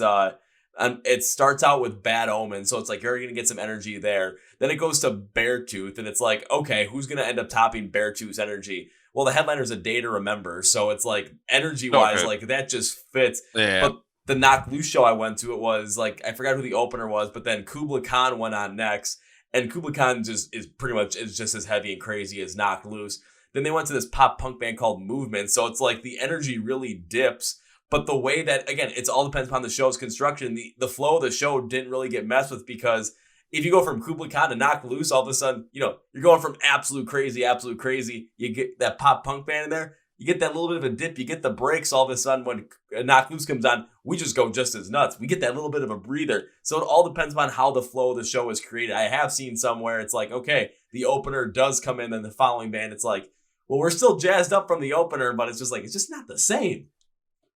starts out with Bad Omen, so it's like you're going to get some energy there. Then it goes to Beartooth, and it's like, okay, who's going to end up topping Beartooth's energy? Well, the headliner's A Day to Remember, so it's like energy-wise, Okay. like that just fits. Yeah. But the Knock Loose show I went to, it was like, I forgot who the opener was, but then Kubla Khan went on next, and Kubla Khan just is pretty much is just as heavy and crazy as Knock Loose. Then they went to this pop punk band called Movement, so it's like the energy really dips. But the way that, again, it's all depends upon the show's construction. The flow of the show didn't really get messed with, because if you go from Kubla Khan to Knock Loose, all of a sudden, you're going from absolute crazy. You get that pop punk band in there. You get that little bit of a dip. You get the breaks. All of a sudden, when Knock Loose comes on, we just go just as nuts. We get that little bit of a breather. So it all depends upon how the flow of the show is created. I have seen somewhere it's like, okay, the opener does come in, and the following band, it's like, well, we're still jazzed up from the opener, but it's just not the same.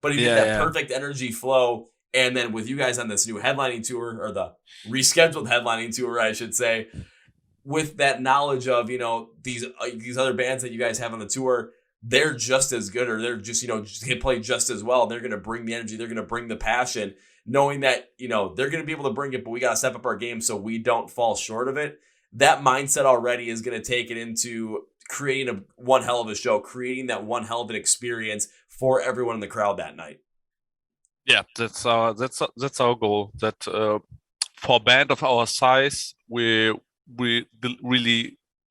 But if you get that perfect energy flow, and then with you guys on this new headlining tour, or the rescheduled headlining tour, I should say, with that knowledge of, these other bands that you guys have on the tour, they're just as good, or they're just, just can play just as well. They're going to bring the energy. They're going to bring the passion, knowing that, they're going to be able to bring it, but we got to step up our game so we don't fall short of it. That mindset already is going to take it into creating one hell of a show, creating that one hell of an experience for everyone in the crowd that night. Yeah, that's our goal. That for a band of our size, we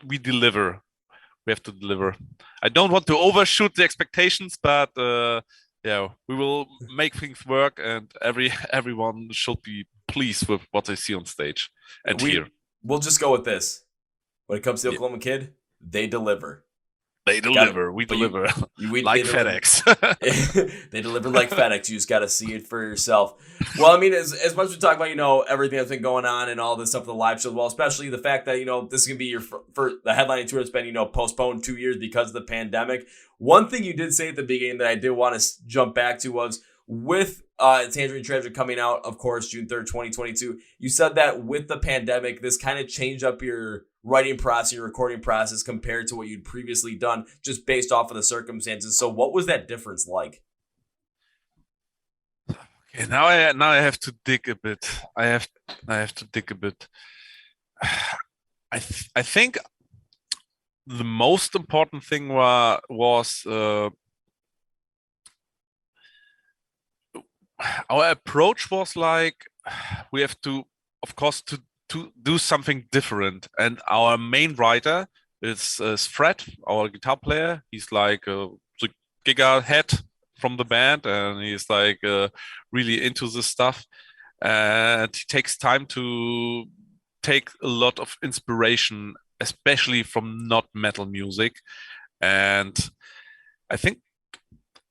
deliver. We have to deliver. I don't want to overshoot the expectations, but yeah, we will make things work, and everyone should be pleased with what they see on stage and hear. We'll just go with this. When it comes to Oklahoma Kid, they deliver. They deliver. We deliver. Like FedEx. They deliver like FedEx. You just got to see it for yourself. Well, I mean, as much as we talk about, everything that's been going on and all this stuff, the live shows, well, especially the fact that, this is going to be your for the headlining tour that's been, postponed 2 years because of the pandemic. One thing you did say at the beginning that I did want to jump back to was with Tangerine Tragic coming out, of course, June 3rd, 2022. You said that with the pandemic, this kind of changed up your writing process, your recording process compared to what you'd previously done, just based off of the circumstances. So what was that difference like? Okay, now I have to dig a bit. I have to dig a bit. I think the most important thing was our approach was like, we have to, of course, to do something different. And our main writer is Fred, our guitar player. He's like the giga head from the band, and he's like really into this stuff. And he takes time to take a lot of inspiration, especially from not metal music. And I think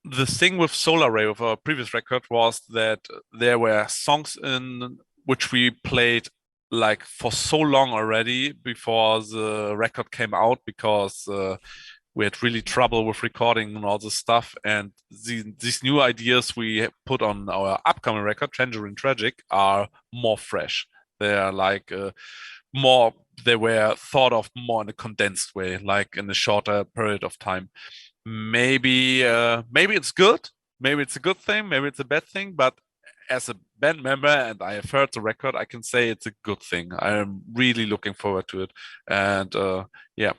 the thing with Solar Ray, with our previous record, was that there were songs in which we played like for so long already before the record came out, because we had really trouble with recording and all this stuff. And these new ideas we put on our upcoming record, Tangerine Tragic, are more fresh. They are like they were thought of more in a condensed way, like in a shorter period of time. Maybe it's good. maybe it's a good thing, maybe it's a bad thing, but as a band member, and I have heard the record, I can say it's a good thing. I'm really looking forward to it. And yeah.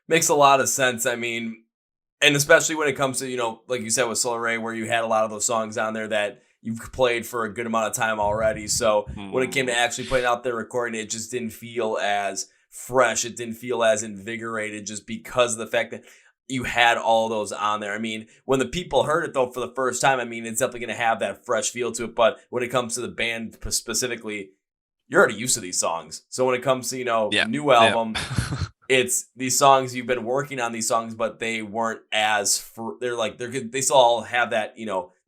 Makes a lot of sense. I mean, and especially when it comes to, like you said with Solar Ray, where you had a lot of those songs on there that you've played for a good amount of time already. So when it came to actually putting out there recording, it just didn't feel as fresh. It didn't feel as invigorated just because of the fact that you had all those on there. I mean, when the people heard it though for the first time, I mean, it's definitely going to have that fresh feel to it. But when it comes to the band specifically, you're already used to these songs. So when it comes to, new album, it's these songs you've been working on these songs, but they weren't as they still all have that,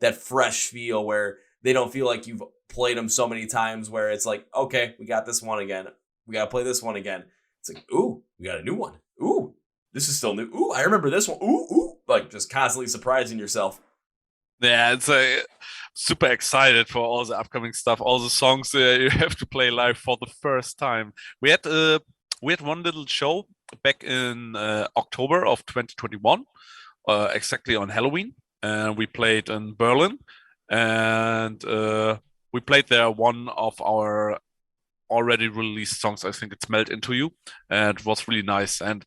that fresh feel where they don't feel like you've played them so many times where it's like, okay, we got this one again. We got to play this one again. It's like, ooh, we got a new one. Ooh, this is still new. Ooh, I remember this one. Ooh, like just constantly surprising yourself. Yeah, it's super excited for all the upcoming stuff, all the songs you have to play live for the first time. We had one little show back in October of 2021, exactly on Halloween, and we played in Berlin, and we played there one of our already released songs. I think it's Melt Into You, and it was really nice. And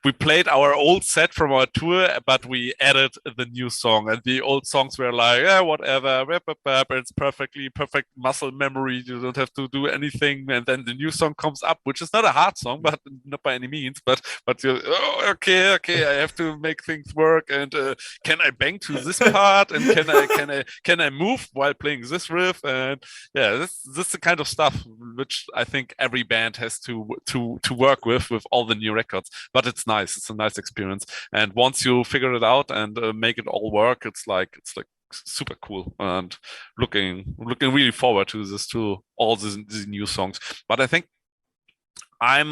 we played our old set from our tour, but we added the new song. And the old songs were like, whatever, it's perfect muscle memory. You don't have to do anything. And then the new song comes up, which is not a hard song, but not by any means. But you're, okay, I have to make things work. And can I bang to this part? And can I move while playing this riff? And yeah, this is the kind of stuff which I think every band has to work with all the new records. But it's nice. It's a nice experience. And once you figure it out and make it all work, it's like super cool. And looking really forward to all these new songs. But I think I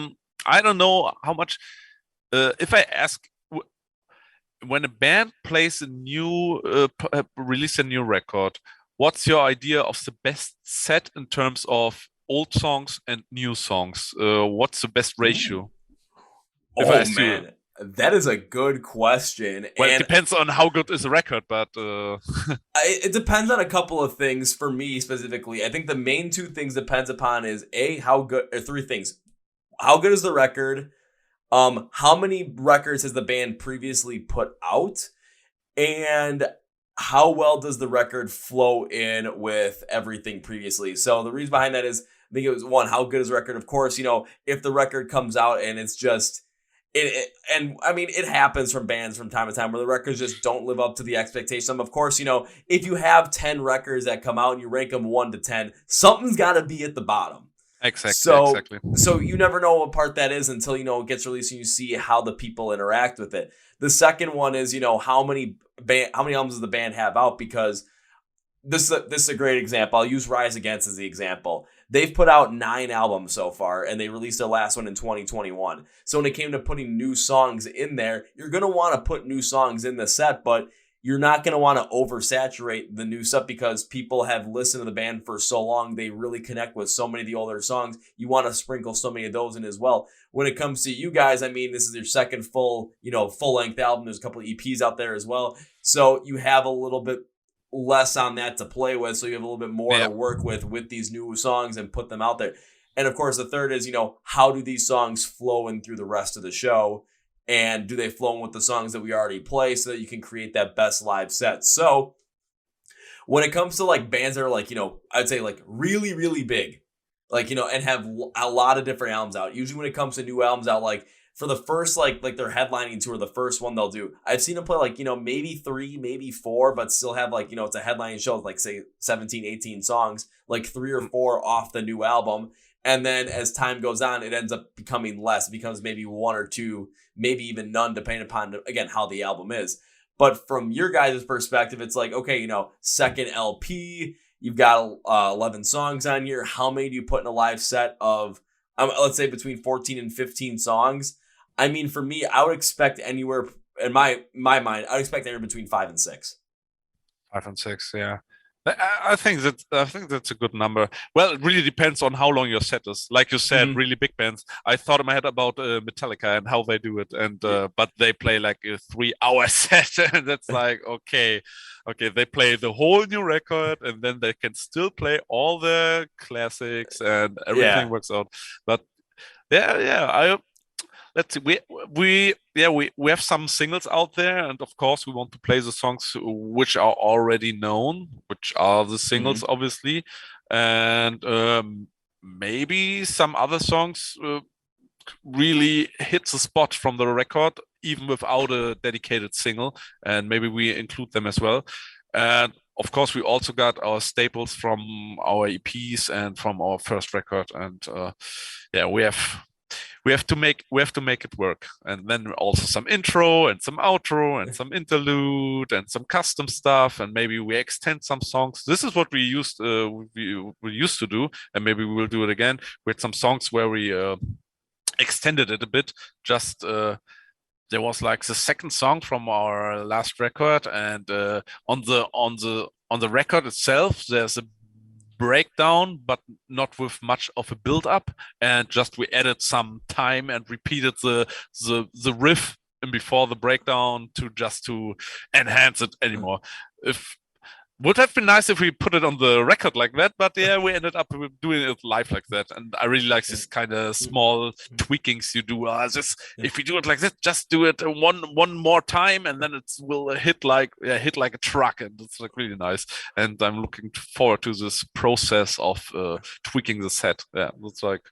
don't know how much. If I ask, when a band plays release a new record, what's your idea of the best set in terms of old songs and new songs? What's the best ratio? Oh man, that is a good question. Well, it depends on how good is the record, but it depends on a couple of things for me specifically. I think the main two things depends upon is how good, or three things. How good is the record? How many records has the band previously put out? And how well does the record flow in with everything previously? So the reason behind that is, I think it was one, how good is the record? Of course, if the record comes out and it's just and I mean, it happens from bands from time to time where the records just don't live up to the expectation. Of course, if you have 10 records that come out and you rank them 1 to 10, something's got to be at the bottom. Exactly. So you never know what part that is until, it gets released and you see how the people interact with it. The second one is, how many albums does the band have out? Because this is a great example. I'll use Rise Against as the example. They've put out 9 albums so far, and they released their last one in 2021. So when it came to putting new songs in there, you're going to want to put new songs in the set, but you're not going to want to oversaturate the new stuff because people have listened to the band for so long. They really connect with so many of the older songs. You want to sprinkle so many of those in as well. When it comes to you guys, I mean, this is your second full-length album. There's a couple of EPs out there as well. So you have a little bit less on that to play with, so you have a little bit more to work with these new songs and put them out there. And of course, the third is, how do these songs flow in through the rest of the show? And do they flow in with the songs that we already play so that you can create that best live set? So when it comes to like bands that are I'd say like really, really big, and have a lot of different albums out. Usually when it comes to new albums out, like for the first, like their headlining tour, the first one they'll do, I've seen them play maybe 3, maybe 4, but still have it's a headlining show with like say 17, 18 songs, like 3 or 4 off the new album. And then as time goes on, it ends up becoming less. It becomes maybe 1 or 2, maybe even none, depending upon, again, how the album is. But from your guys' perspective, it's like, okay, second LP, you've got 11 songs on here. How many do you put in a live set of, let's say, between 14 and 15 songs? I mean, for me, I would expect anywhere, in my mind, I would expect anywhere between 5 and 6. 5 and 6, yeah. I think that's a good number. Well, it really depends on how long your set is. Like you said, Hmm. really big bands. I thought in my head about Metallica and how they do it, and Yeah. but they play like a 3 hour set, and that's like okay. They play the whole new record, and then they can still play all the classics, and everything Yeah. works out. But yeah. I let's see. We have some singles out there, and of course we want to play the songs which are already known, which are the singles, Hmm. obviously, and maybe some other songs really hit the spot from the record, even without a dedicated single, and maybe we include them as well. And of course, we also got our staples from our EPs and from our first record, and yeah, we have to make it work, and then also some intro and some outro and some interlude and some custom stuff, and maybe we extend some songs. This is what we used to do, and maybe we will do it again with some songs where we extended it a bit. Just there was like the second song from our last record, and on the record itself, there's a breakdown, but not with much of a build up, and just we added some time and repeated the riff in before the breakdown to enhance it anymore. If Would have been nice if we put it on the record like that, but yeah, we ended up doing it live like that. And I really like this kind of small tweakings you do. Just if you do it like this, just do it one more time, and then it will hit like a truck, and it's like really nice. And I'm looking forward to this process of tweaking the set. Yeah, it's like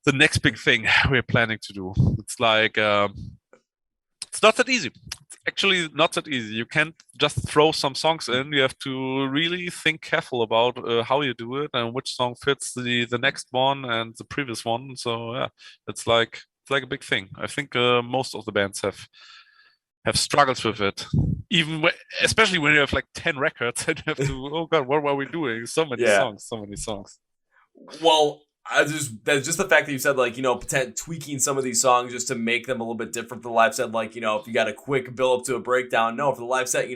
the next big thing we're planning to do. It's like it's not that easy. It's actually not that easy. You can't just throw some songs in. You have to really think careful about how you do it and which song fits the next one and the previous one. So yeah, it's like a big thing. I think most of the bands have struggles with it. Even especially when you have like 10 records and you have to, oh god, what were we doing? So many Yeah. songs, so many songs. Well, that's just the fact that you said, like, tweaking some of these songs just to make them a little bit different for the live set. Like, if you got a quick build up to a breakdown, no, for the live set,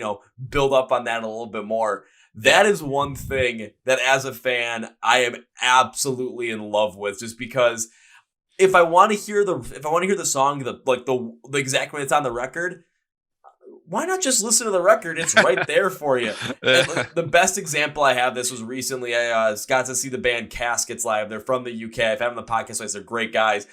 build up on that a little bit more. Yeah. That is one thing that as a fan I am absolutely in love with, just because if I want to hear the song, the exact way it's on the record, why not just listen to the record? It's right there for you. And the best example I have, this was recently. I got to see the band Caskets live. They're from the UK. I've had them on the podcast twice. They're great guys.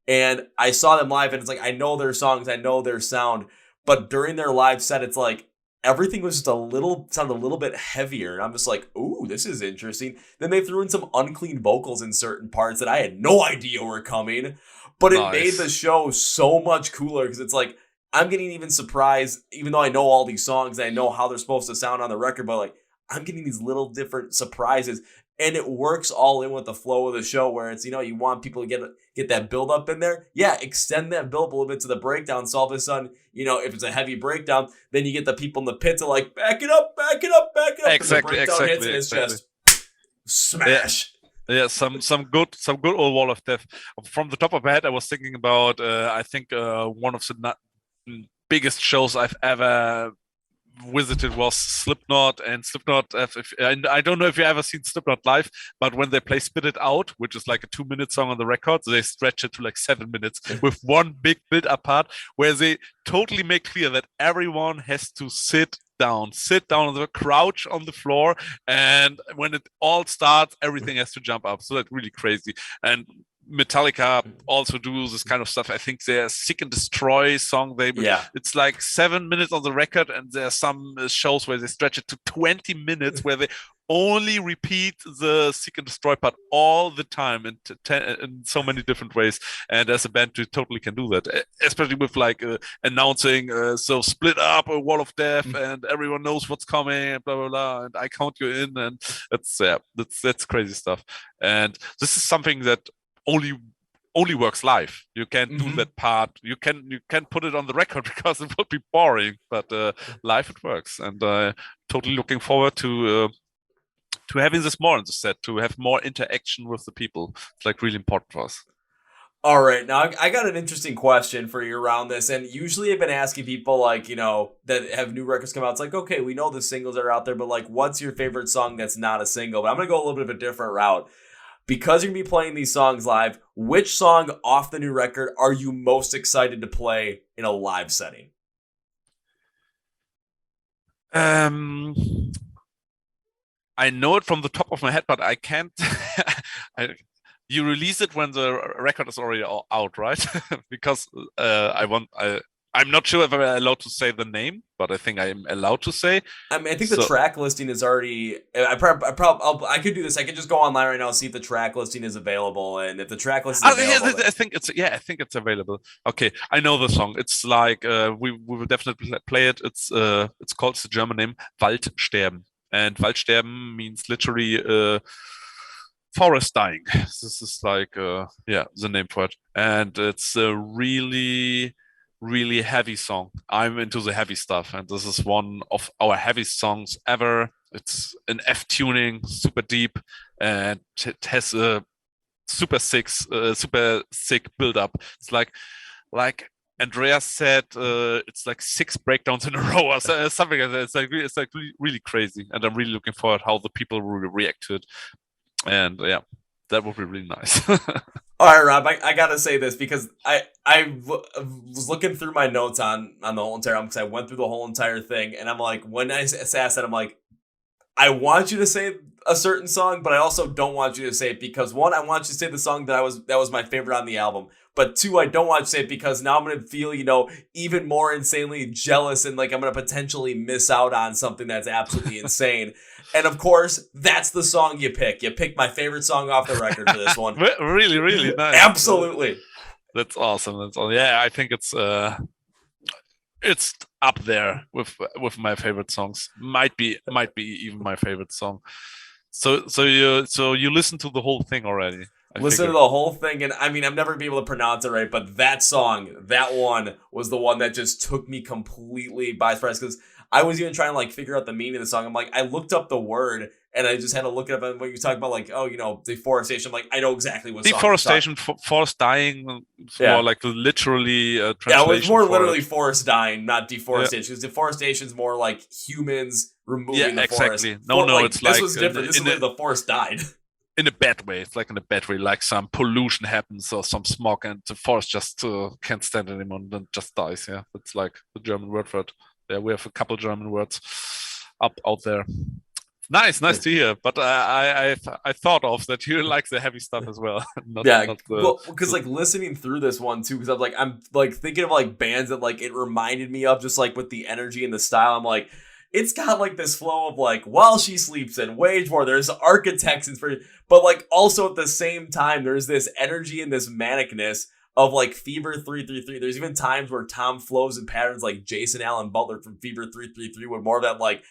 And I saw them live, and it's like, I know their songs, I know their sound. But during their live set, it's like everything was just sounded a little bit heavier. And I'm just like, ooh, this is interesting. Then they threw in some unclean vocals in certain parts that I had no idea were coming. But it made the show so much cooler, because it's like, I'm getting even surprised, even though I know all these songs and I know how they're supposed to sound on the record, but like, I'm getting these little different surprises, and it works all in with the flow of the show, where it's, you want people to get that build up in there. Yeah, extend that build up a little bit to the breakdown. So all of a sudden, if it's a heavy breakdown, then you get the people in the pit to like, back it up, back it up, back it up. Exactly, And the breakdown exactly, hits, and it's exactly. just smash. Yeah, some good old Wall of Death. From the top of my head, I was thinking about I think one of the biggest shows I've ever visited was Slipknot. And Slipknot, and I don't know if you ever seen Slipknot live, but when they play Spit It Out, which is like a 2 minute song on the record, they stretch it to like 7 minutes with one big bit apart, where they totally make clear that everyone has to sit down on the crouch on the floor, and when it all starts, everything has to jump up. So that's really crazy. And Metallica also do this kind of stuff. I think their Seek and Destroy song, it's like 7 minutes on the record, and there are some shows where they stretch it to 20 minutes, where they only repeat the Seek and Destroy part all the time in so many different ways. And as a band, you totally can do that, especially with like announcing, so split up a Wall of Death, and everyone knows what's coming, and blah blah blah, and I count you in, and that's crazy stuff. And this is something that only works live. You can't do that part. You can put it on the record because it would be boring. But live it works, and totally looking forward to having this more in the set, to have more interaction with the people. It's like really important for us. All right, now I got an interesting question for you around this, and usually I've been asking people like, that have new records come out. It's like, okay, we know the singles that are out there, but like, what's your favorite song that's not a single? But I'm gonna go a little bit of a different route because you're gonna be playing these songs live. Which song off the new record are you most excited to play in a live setting? Um, I know it from the top of my head, but I can't. I, you release it when the record is already out, right? Because I'm not sure if I'm allowed to say the name, but I think I'm allowed to say. I mean, I think the track listing is already. I could do this. I could just go online right now and see if the track listing is available, and if the track list is available, I think it's available. Okay, I know the song. It's like we will definitely play it. It's called, the German name, Waldsterben, and Waldsterben means literally forest dying. This is like the name for it, and it's a really really heavy song. I'm into the heavy stuff, and this is one of our heaviest songs ever. It's an F tuning, super deep, and it has a super sick build up. It's like Andreas said, it's like 6 breakdowns in a row or something like that. It's like really crazy, and I'm really looking forward how the people will react to it. And yeah, that would be really nice. All right, Rob, I gotta say this because I was looking through my notes on the whole entire album because I went through the whole entire thing, and I'm like, when I asked that, I'm like, I want you to say a certain song, but I also don't want you to say it because, one, I want you to say the song that was my favorite on the album, but two, I don't want you to say it because now I'm gonna feel even more insanely jealous and like I'm gonna potentially miss out on something that's absolutely insane. And of course, that's the song you pick. You pick my favorite song off the record for this one. Really, really nice. Absolutely. That's awesome. Yeah, I think it's up there with my favorite songs. Might be even my favorite song. So you listen to the whole thing already. Listen to the whole thing, and I mean, I've never been able to pronounce it right, but that song, that one, was the one that just took me completely by surprise because I was even trying to like figure out the meaning of the song. I'm like, I looked up the word, and I just had to look it up. And when you talk about like, deforestation, I'm like, I know exactly what deforestation, forest dying, more like literally translation. Yeah, it was more literally forest dying, not deforestation. Because deforestation is more like humans removing the forest. Yeah, exactly. No, it's like this was different. This is where the forest died. In a bad way. It's like in a bad way, like some pollution happens or some smog and the forest just can't stand anymore and then just dies. Yeah, it's like the German word for it. Yeah, we have a couple German words out there. Nice to hear. But I thought of that you like the heavy stuff as well. Because like listening through this one too, because I'm thinking of like bands that like it reminded me of, just like with the energy and the style. I'm like, it's got like this flow of like While She Sleeps and Wage War. There's Architects and but like also at the same time there's this energy and this manicness of like Fever 333. There's even times where Tom flows in patterns like Jason Allen Butler from Fever 333 with more of that like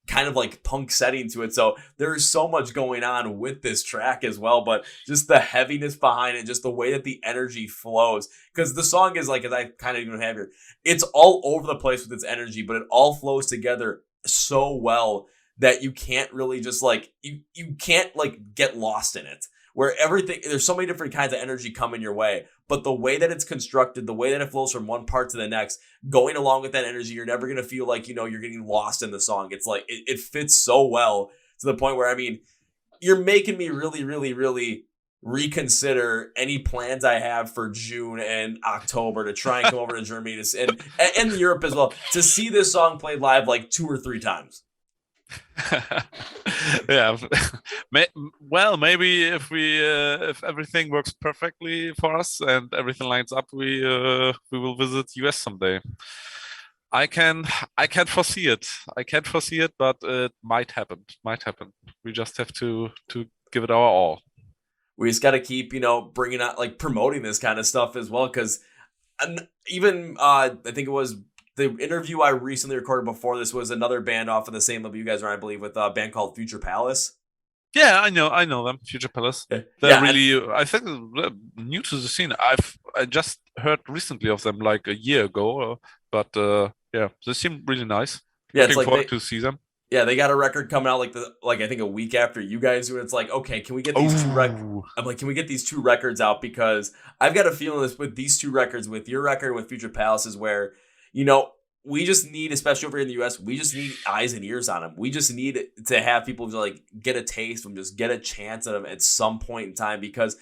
kind of like punk setting to it. So there's so much going on with this track as well, but just the heaviness behind it, just the way that the energy flows. Because the song is like, as I kind of even have here, it's all over the place with its energy, but it all flows together so well that you can't really just like, you can't like get lost in it. Where everything, there's so many different kinds of energy coming your way, but the way that it's constructed, the way that it flows from one part to the next, going along with that energy, you're never going to feel like, you're getting lost in the song. It's like, it fits so well to the point where, I mean, you're making me really, really, really reconsider any plans I have for June and October to try and come over to Germany and Europe as well to see this song played live like 2 or 3 times. Yeah, well, maybe if everything works perfectly for us and everything lines up, we will visit US someday. I can foresee it. I can't foresee it, but it might happen. We just have to give it our all. We just got to keep bringing out, like, promoting this kind of stuff as well, because even I think it was the interview I recently recorded before this was another band off of the same level you guys are, I believe, with a band called Future Palace. Yeah, I know them, Future Palace. They're really, I think, new to the scene. I just heard recently of them like a year ago, but yeah, they seem really nice. Yeah, Looking forward to see them. Yeah, they got a record coming out like I think a week after you guys do. It's like, okay, can we get these two Oh, I'm like, can we get these two records out? Because I've got a feeling this with these two records, with your record and with Future Palaces, where, you know, we just need, especially over here in the US, we just need eyes and ears on them. We just need to have people to like get a taste of them, just get a chance at them at some point in time, because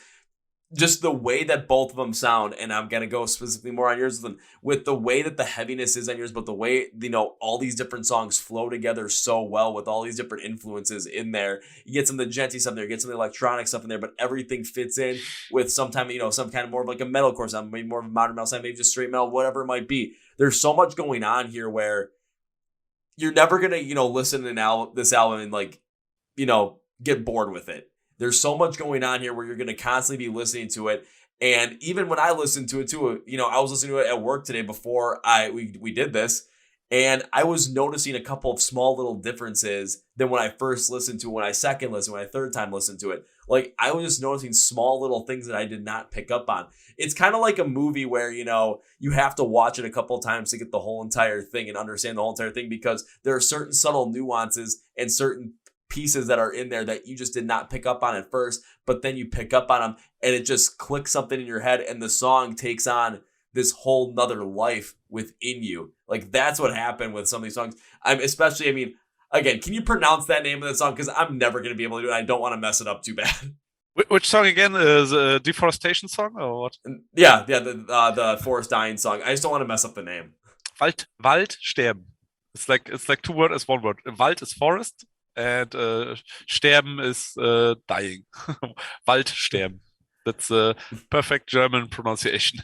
just the way that both of them sound, and I'm gonna go specifically more on yours with the way that the heaviness is on yours, but the way, you know, all these different songs flow together so well with all these different influences in there. You get some of the genty stuff in there, you get some of the electronic stuff in there, but everything fits in with sometime, you know, some kind of more of like a metalcore sound, maybe more of a modern metal sound, maybe just straight metal, whatever it might be. There's so much going on here where you're never gonna, you know, listen to this album and like, you know, get bored with it. There's so much going on here where you're going to constantly be listening to it. And even when I listened to it too, you know, I was listening to it at work today before we did this, and I was noticing a couple of small little differences than when I first listened to it, when I second listened, when I third time listened to it. Like, I was just noticing small little things that I did not pick up on. It's kind of like a movie where, you know, you have to watch it a couple of times to get the whole entire thing and understand the whole entire thing, because there are certain subtle nuances and certain pieces that are in there that you just did not pick up on at first, but then you pick up on them and it just clicks something in your head and the song takes on this whole nother life within you. Like, that's what happened with some of these songs. I mean, again, can you pronounce that name of the song? Because I'm never going to be able to do it. I don't want to mess it up too bad. which song again? Is a deforestation song or what? Yeah, the Forest Dying song. I just don't want to mess up the name. Waldsterben. It's like two words as one word. Wald is forest, and sterben is dying. Waldsterben. That's a perfect German pronunciation.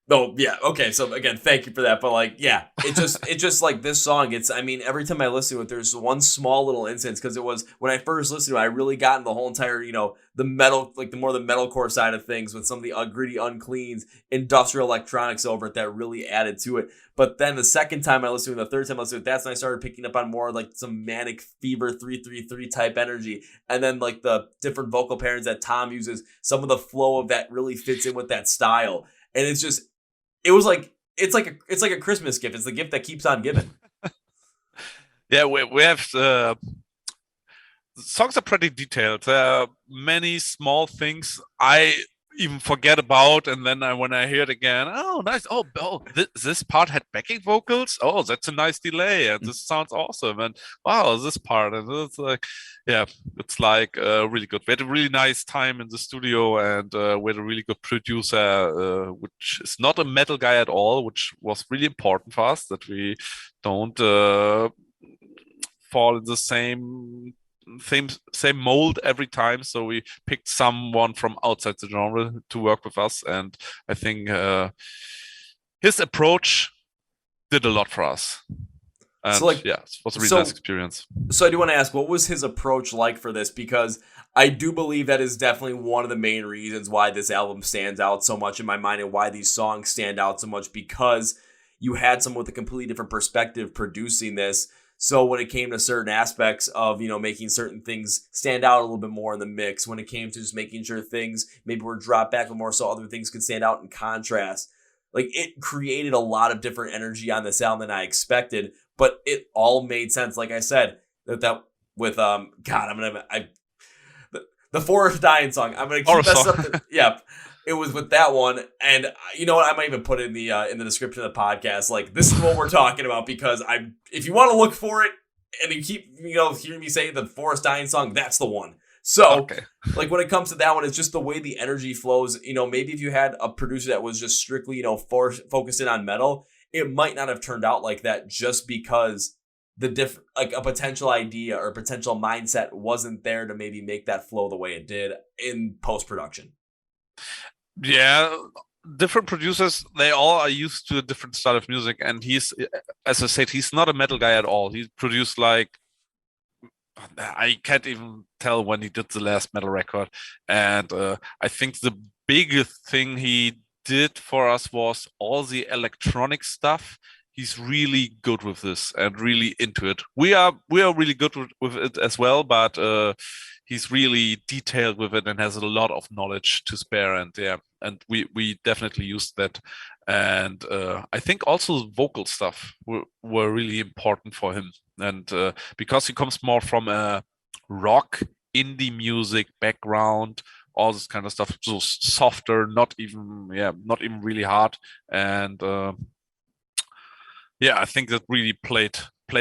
Oh, yeah. Okay. So again, thank you for that. But like, yeah, it just like this song, I mean, every time I listen to it, there's one small little instance, because it was when I first listened to it, I really got into the whole entire, you know, the metal, like the metalcore side of things with some of the gritty, uncleans, industrial electronics over it that really added to it. But then the second time I listened to it, the third time I listened to it, that's when I started picking up on more like some manic fever 333 type energy. And then like the different vocal patterns that Tom uses, some of the flow of that really fits in with that style. And it's like a Christmas gift. It's the gift that keeps on giving. Yeah, we have songs are pretty detailed. There are many small things I even forget about, and then when I hear it again, oh, nice. This part had backing vocals. Oh, that's a nice delay, and this sounds awesome. And wow, this part, and it's like, yeah, it's like really good. We had a really nice time in the studio, and we had a really good producer, which is not a metal guy at all, which was really important for us, that we don't fall in the same mold every time. So we picked someone from outside the genre to work with us, and I think his approach did a lot for us. And So like, yeah, it was a really nice experience. So I do want to ask, what was his approach like for this? Because I do believe that is definitely one of the main reasons why this album stands out so much in my mind, and why these songs stand out so much, because you had someone with a completely different perspective producing this. So when it came to certain aspects of, you know, making certain things stand out a little bit more in the mix, when it came to just making sure things maybe were dropped back more so other things could stand out in contrast, like, it created a lot of different energy on this album than I expected, but it all made sense. Like I said, that with the Forest Dying song, I'm gonna keep that up. Yeah. It was with that one, and you know what? I might even put it in the description of the podcast. Like, this is what we're talking about, because if you want to look for it and you keep, you know, hearing me say the Forest Dying song, that's the one. So, okay. Like, when it comes to that one, it's just the way the energy flows. You know, maybe if you had a producer that was just strictly, you know, focused in on metal, it might not have turned out like that, just because like a potential idea or potential mindset wasn't there to maybe make that flow the way it did in post-production. Yeah, different producers, they all are used to a different style of music, and he's, as I said, he's not a metal guy at all. He produced, like, I can't even tell when he did the last metal record, and I think the biggest thing he did for us was all the electronic stuff. He's really good with this and really into it. We are really good with it as well, but he's really detailed with it and has a lot of knowledge to spare. And yeah, and we definitely used that. And I think also vocal stuff were really important for him, and because he comes more from a rock indie music background, all this kind of stuff, so softer, not even really hard, and yeah, I think that really played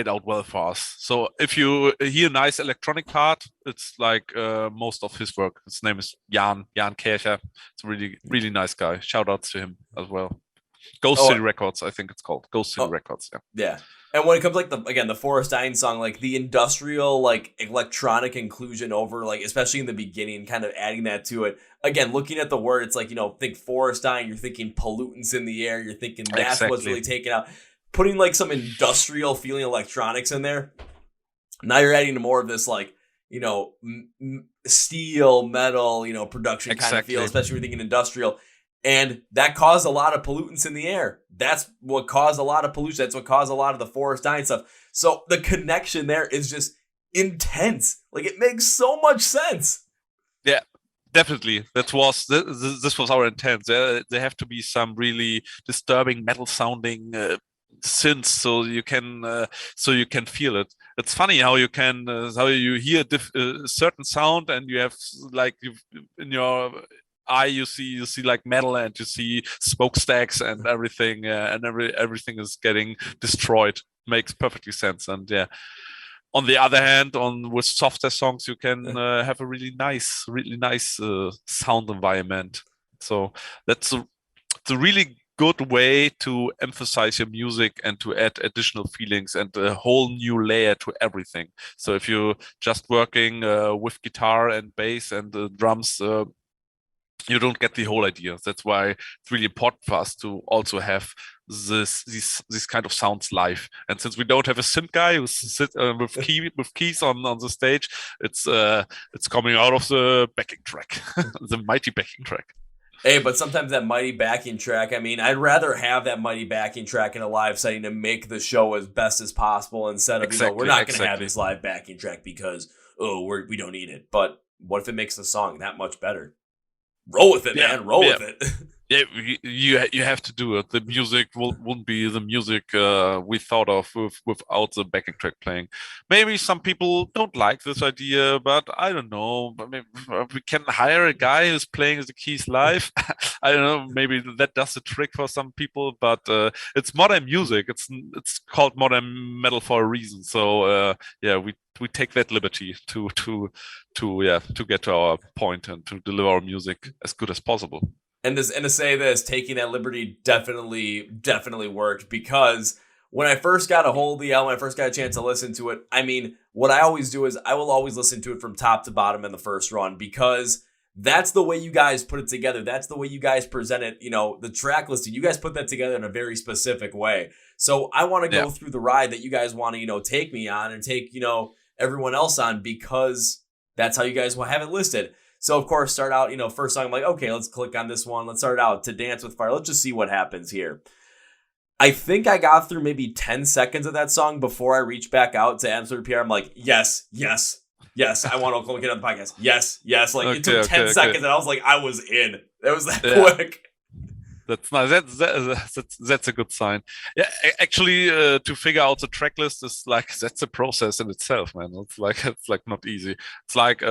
out well for us. So if you hear nice electronic part, it's like most of his work. His name is Jan Kircher. It's a really nice guy. Shout outs to him as well. Ghost City Oh, Records, I think it's called. Ghost City oh, Records, yeah. yeah. And when it comes like the Forest Dying song, like the industrial like electronic inclusion over like especially in the beginning, kind of adding that to it. Again, looking at the word, it's like, think Forest Dying, you're thinking pollutants in the air, you're thinking that's what's really Exactly. taken out. Putting like some industrial feeling electronics in there. Now you're adding to more of this like, steel, metal, production kind of feel, Exactly. especially when you're thinking industrial. And that caused a lot of pollutants in the air. That's what caused a lot of pollution. That's what caused a lot of the forest dying stuff. So the connection there is just intense. Like it makes so much sense. Yeah, definitely. This was our intent. There have to be some really disturbing metal sounding synths, so you can feel it. It's funny how you hear a certain sound, and you have like in your eye you see like metal, and you see smokestacks and everything, and everything is getting destroyed. Makes perfectly sense. And yeah, on the other hand, on with softer songs, you can have a really nice sound environment. So that's a really good way to emphasize your music and to add additional feelings and a whole new layer to everything. So if you're just working with guitar and bass and drums, you don't get the whole idea. That's why it's really important for us to also have these kind of sounds live. And since we don't have a synth guy who sit with keys on the stage, it's coming out of the backing track, the mighty backing track. Hey, but sometimes that mighty backing track, I mean, I'd rather have that mighty backing track in a live setting to make the show as best as possible instead of, we're not going to have this live backing track because, we don't need it. But what if it makes the song that much better? Roll with it, man. Roll with it. Yeah, you have to do it. The music wouldn't be the music we thought of without the backing track playing. Maybe some people don't like this idea, but I don't know. I mean, we can hire a guy who's playing the keys live. I don't know. Maybe that does the trick for some people, but it's modern music. It's called modern metal for a reason. So yeah, we take that liberty to get to our point and to deliver our music as good as possible. And to say this, taking that liberty definitely worked, because when I first got a hold of the album, when I first got a chance to listen to it, I mean, what I always do is I will always listen to it from top to bottom in the first run, because that's the way you guys put it together. That's the way you guys present it. The track listing, you guys put that together in a very specific way. So I want to go through the ride that you guys want to, take me on and take, everyone else on, because that's how you guys will have it listed. So, of course, start out, first song, I'm like, okay, let's click on this one. Let's start out To Dance with Fire. Let's just see what happens here. I think I got through maybe 10 seconds of that song before I reached back out to Amsterdam PR. I'm like, yes. I want to look at on the podcast. Yes. Like, it took 10 seconds, and I was like, I was in. It was that quick. That's nice. That's a good sign. Yeah, actually, to figure out the track list is like, that's a process in itself, man. It's like not easy. It's like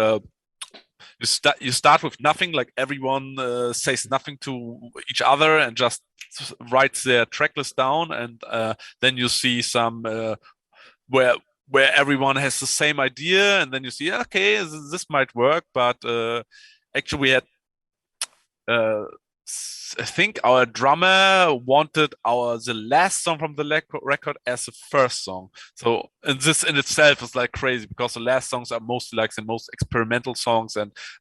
you start with nothing, like everyone says nothing to each other and just writes their track list down, and then you see some where everyone has the same idea, and then you see, okay, this might work, but actually we had I think our drummer wanted the last song from the record as the first song. So, and this in itself is like crazy, because the last songs are mostly like the most experimental songs,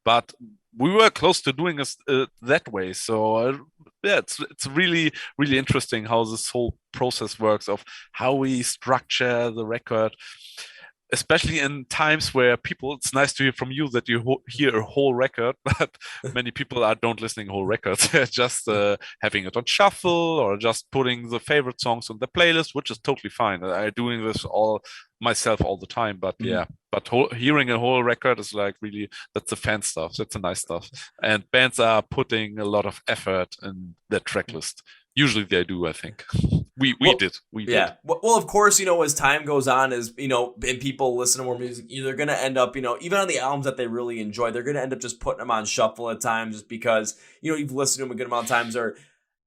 but we were close to doing this that way. So yeah, it's really interesting how this whole process works of how we structure the record. Especially in times where it's nice to hear from you that you hear a whole record, but many people don't listening whole records. They're just having it on shuffle or just putting the favorite songs on the playlist, which is totally fine. I'm doing this all myself all the time, but hearing a whole record is like really, that's the fan stuff. That's the nice stuff. And bands are putting a lot of effort in their track list. Usually they do, I think. We Well, did. yeah. Well, of course, as time goes on, and people listen to more music, they're going to end up, even on the albums that they really enjoy, they're going to end up just putting them on shuffle at times just because, you've listened to them a good amount of times, or,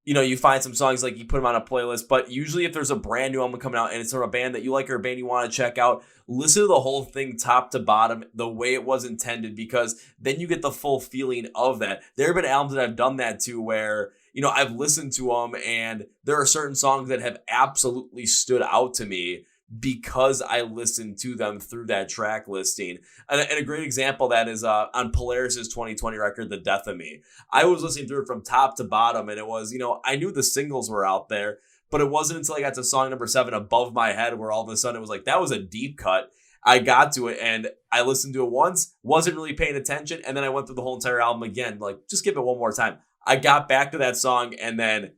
you find some songs, like you put them on a playlist. But usually if there's a brand new album coming out and it's from a band that you like or a band you want to check out, listen to the whole thing top to bottom the way it was intended, because then you get the full feeling of that. There have been albums that I've done that to where, I've listened to them and there are certain songs that have absolutely stood out to me because I listened to them through that track listing. And a great example of that is on Polaris' 2020 record, The Death of Me. I was listening through it from top to bottom, and it was, I knew the singles were out there, but it wasn't until I got to song number 7, Above My Head, where all of a sudden it was like, that was a deep cut. I got to it and I listened to it once, wasn't really paying attention, and then I went through the whole entire album again, like, just give it one more time. I got back to that song, and then,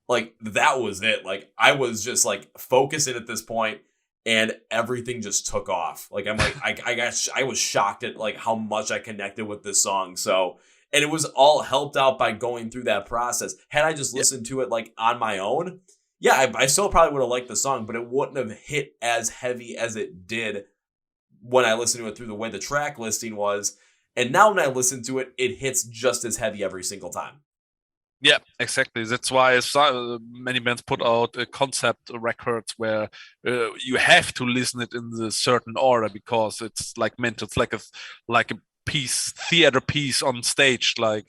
like, that was it. Like, I was just, like, focusing at this point, and everything just took off. Like, I'm like, I was shocked at, like, how much I connected with this song. So, and it was all helped out by going through that process. Had I just listened to it, like, on my own, yeah, I still probably would have liked the song, but it wouldn't have hit as heavy as it did when I listened to it through the way the track listing was. And now when I listen to it, it hits just as heavy every single time. Yeah, exactly. That's why many bands put out concept records where you have to listen it in the certain order, because it's like meant. It's like a piece, theater piece on stage. Like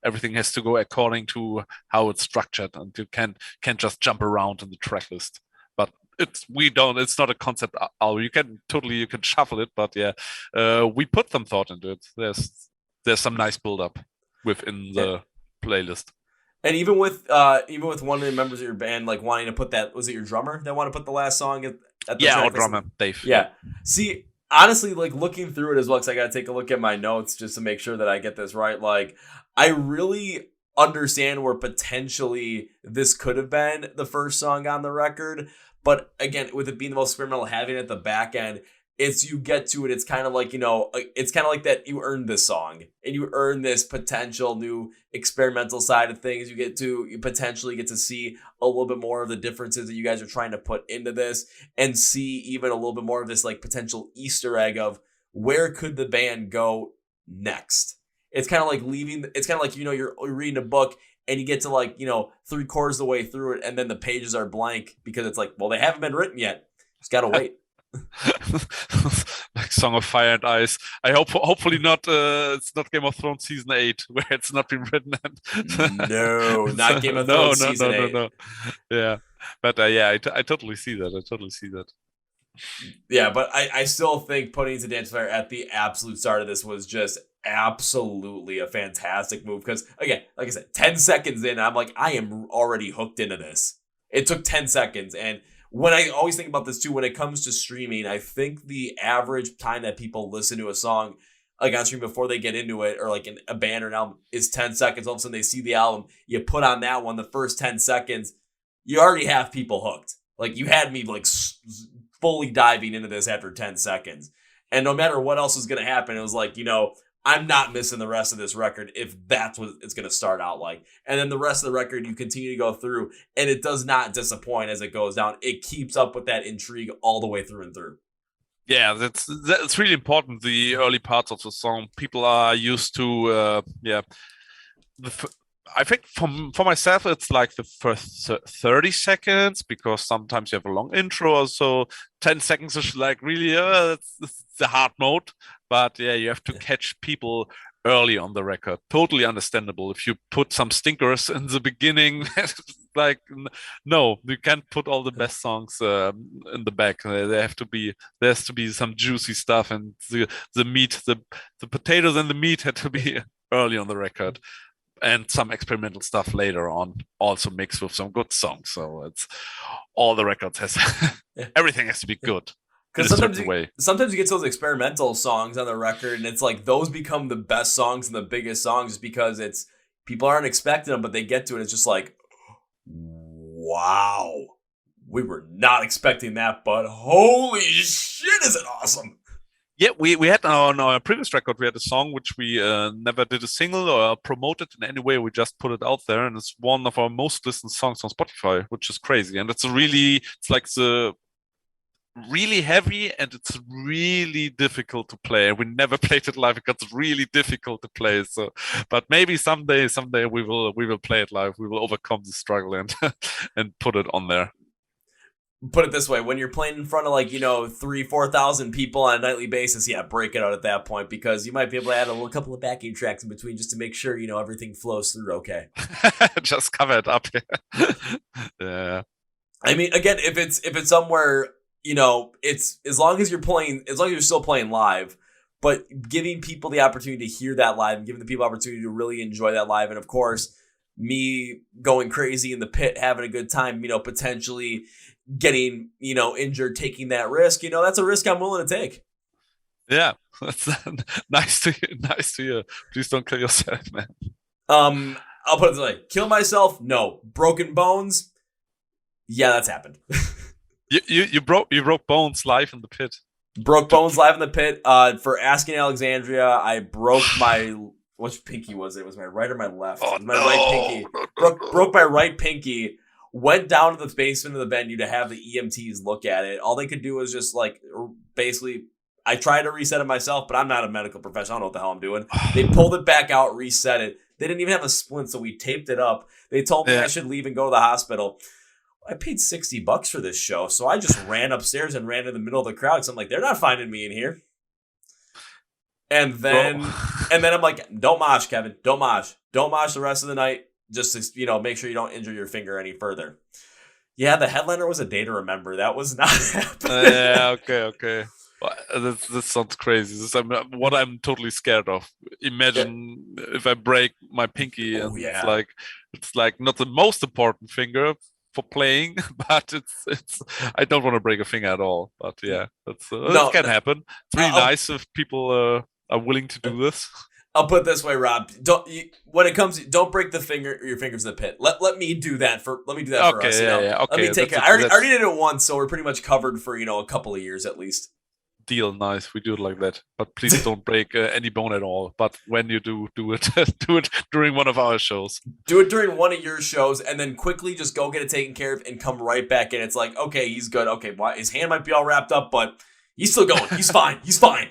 everything has to go according to how it's structured, and you can't just jump around in the track list. But it's not a concept album. You can shuffle it, but yeah, we put some thought into it. There's some nice build up within the playlist. And even with one of the members of your band, like, wanting to put that, was it your drummer that wanted to put the last song at the our drummer Dave. Yeah. See, honestly, like, looking through it as well, because I got to take a look at my notes just to make sure that I get this right. Like, I really understand where potentially this could have been the first song on the record, but again, with it being the most experimental, having it at the back end, you get to it, it's kind of like, it's kind of like that you earned this song and you earn this potential new experimental side of things. You potentially get to see a little bit more of the differences that you guys are trying to put into this, and see even a little bit more of this, like, potential Easter egg of where could the band go next. It's kind of like you're reading a book and you get to, like, 3/4 of the way through it, and then the pages are blank because it's like, well, they haven't been written yet. Just gotta wait. Like Song of Fire and Ice. I hopefully not. It's not Game of Thrones season 8 where it's not been written. No, not Game of Thrones season 8. No. Yeah, but yeah, I totally see that. Yeah, but I still think putting To Dance Fire at the absolute start of this was just absolutely a fantastic move. Because again, like I said, 10 seconds in, I'm like, I am already hooked into this. It took 10 seconds, and when I always think about this too, when it comes to streaming, I think the average time that people listen to a song, like, on stream before they get into it, or like in a band or an album, is 10 seconds. All of a sudden they see the album, you put on that one, the first 10 seconds, you already have people hooked. Like, you had me, like, fully diving into this after 10 seconds. And no matter what else was going to happen, it was like, I'm not missing the rest of this record if that's what it's going to start out like. And then the rest of the record, you continue to go through, and it does not disappoint as it goes down. It keeps up with that intrigue all the way through and through. Yeah, that's really important. The early parts of the song, people are used to, I think for myself, it's like the first 30 seconds, because sometimes you have a long intro or so. 10 seconds is like really, it's the hard mode. But yeah, you have to catch people early on the record. Totally understandable. If you put some stinkers in the beginning, like, no, you can't put all the best songs in the back. There has to be some juicy stuff, and the meat, the potatoes and the meat had to be early on the record. And some experimental stuff later on, also mixed with some good songs. So it's all the records everything has to be good. Because sometimes you get those experimental songs on the record, and it's like those become the best songs and the biggest songs, just because it's people aren't expecting them, but they get to it. It's just like, wow, we were not expecting that, but holy shit, is it awesome! Yeah, we had on our previous record, we had a song which we never did a single or promoted in any way. We just put it out there, and it's one of our most listened songs on Spotify, which is crazy. And it's like the really heavy, and it's really difficult to play. We never played it live because it's really difficult to play. So, but maybe someday we will play it live. We will overcome the struggle and and put it on there. Put it this way, when you're playing in front of 3,000-4,000 people on a nightly basis, yeah, break it out at that point, because you might be able to add a little couple of backing tracks in between just to make sure everything flows through okay. Just cover it up. Yeah. I mean, again, if it's somewhere, it's as long as you're still playing live, but giving people the opportunity to hear that live and giving the people opportunity to really enjoy that live, and of course, me going crazy in the pit, having a good time, potentially getting, injured, taking that risk, that's a risk I'm willing to take. Yeah, that's nice to hear. Please don't kill yourself, man. I'll put it this way: kill myself? No. Broken bones? Yeah, that's happened. You broke bones live in the pit. Broke bones live in the pit. For Asking Alexandria, I broke my which pinky was it? Was my right or my left? Oh, it was my right pinky. Broke my right pinky. Went down to the basement of the venue to have the EMTs look at it. All they could do was just basically, I tried to reset it myself, but I'm not a medical professional. I don't know what the hell I'm doing. They pulled it back out, reset it. They didn't even have a splint, so we taped it up. They told me I should leave and go to the hospital. I paid $60 for this show, so I just ran upstairs and ran in the middle of the crowd. So I'm like, they're not finding me in here. And then I'm like, don't mosh, Kevin. Don't mosh. Don't mosh the rest of the night. Just to, make sure you don't injure your finger any further. Yeah, the headliner was a day to remember. That was not happening. Yeah, okay. Well, this sounds crazy. What I'm totally scared of. Imagine if I break my pinky, and it's like not the most important finger for playing, but it's I don't want to break a finger at all. But yeah, it can happen. It's really nice if people are willing to do this. I'll put it this way, Rob. Don't break your fingers in the pit. Let me do that for us. Okay. Let me take it. I already did it once, so we're pretty much covered for a couple of years at least. Deal, nice. We do it like that, but please don't break any bone at all. But when you do it, do it during one of our shows. Do it during one of your shows, and then quickly just go get it taken care of and come right back in. It's like, okay, he's good. Okay, his hand might be all wrapped up, but he's still going. He's fine. He's fine.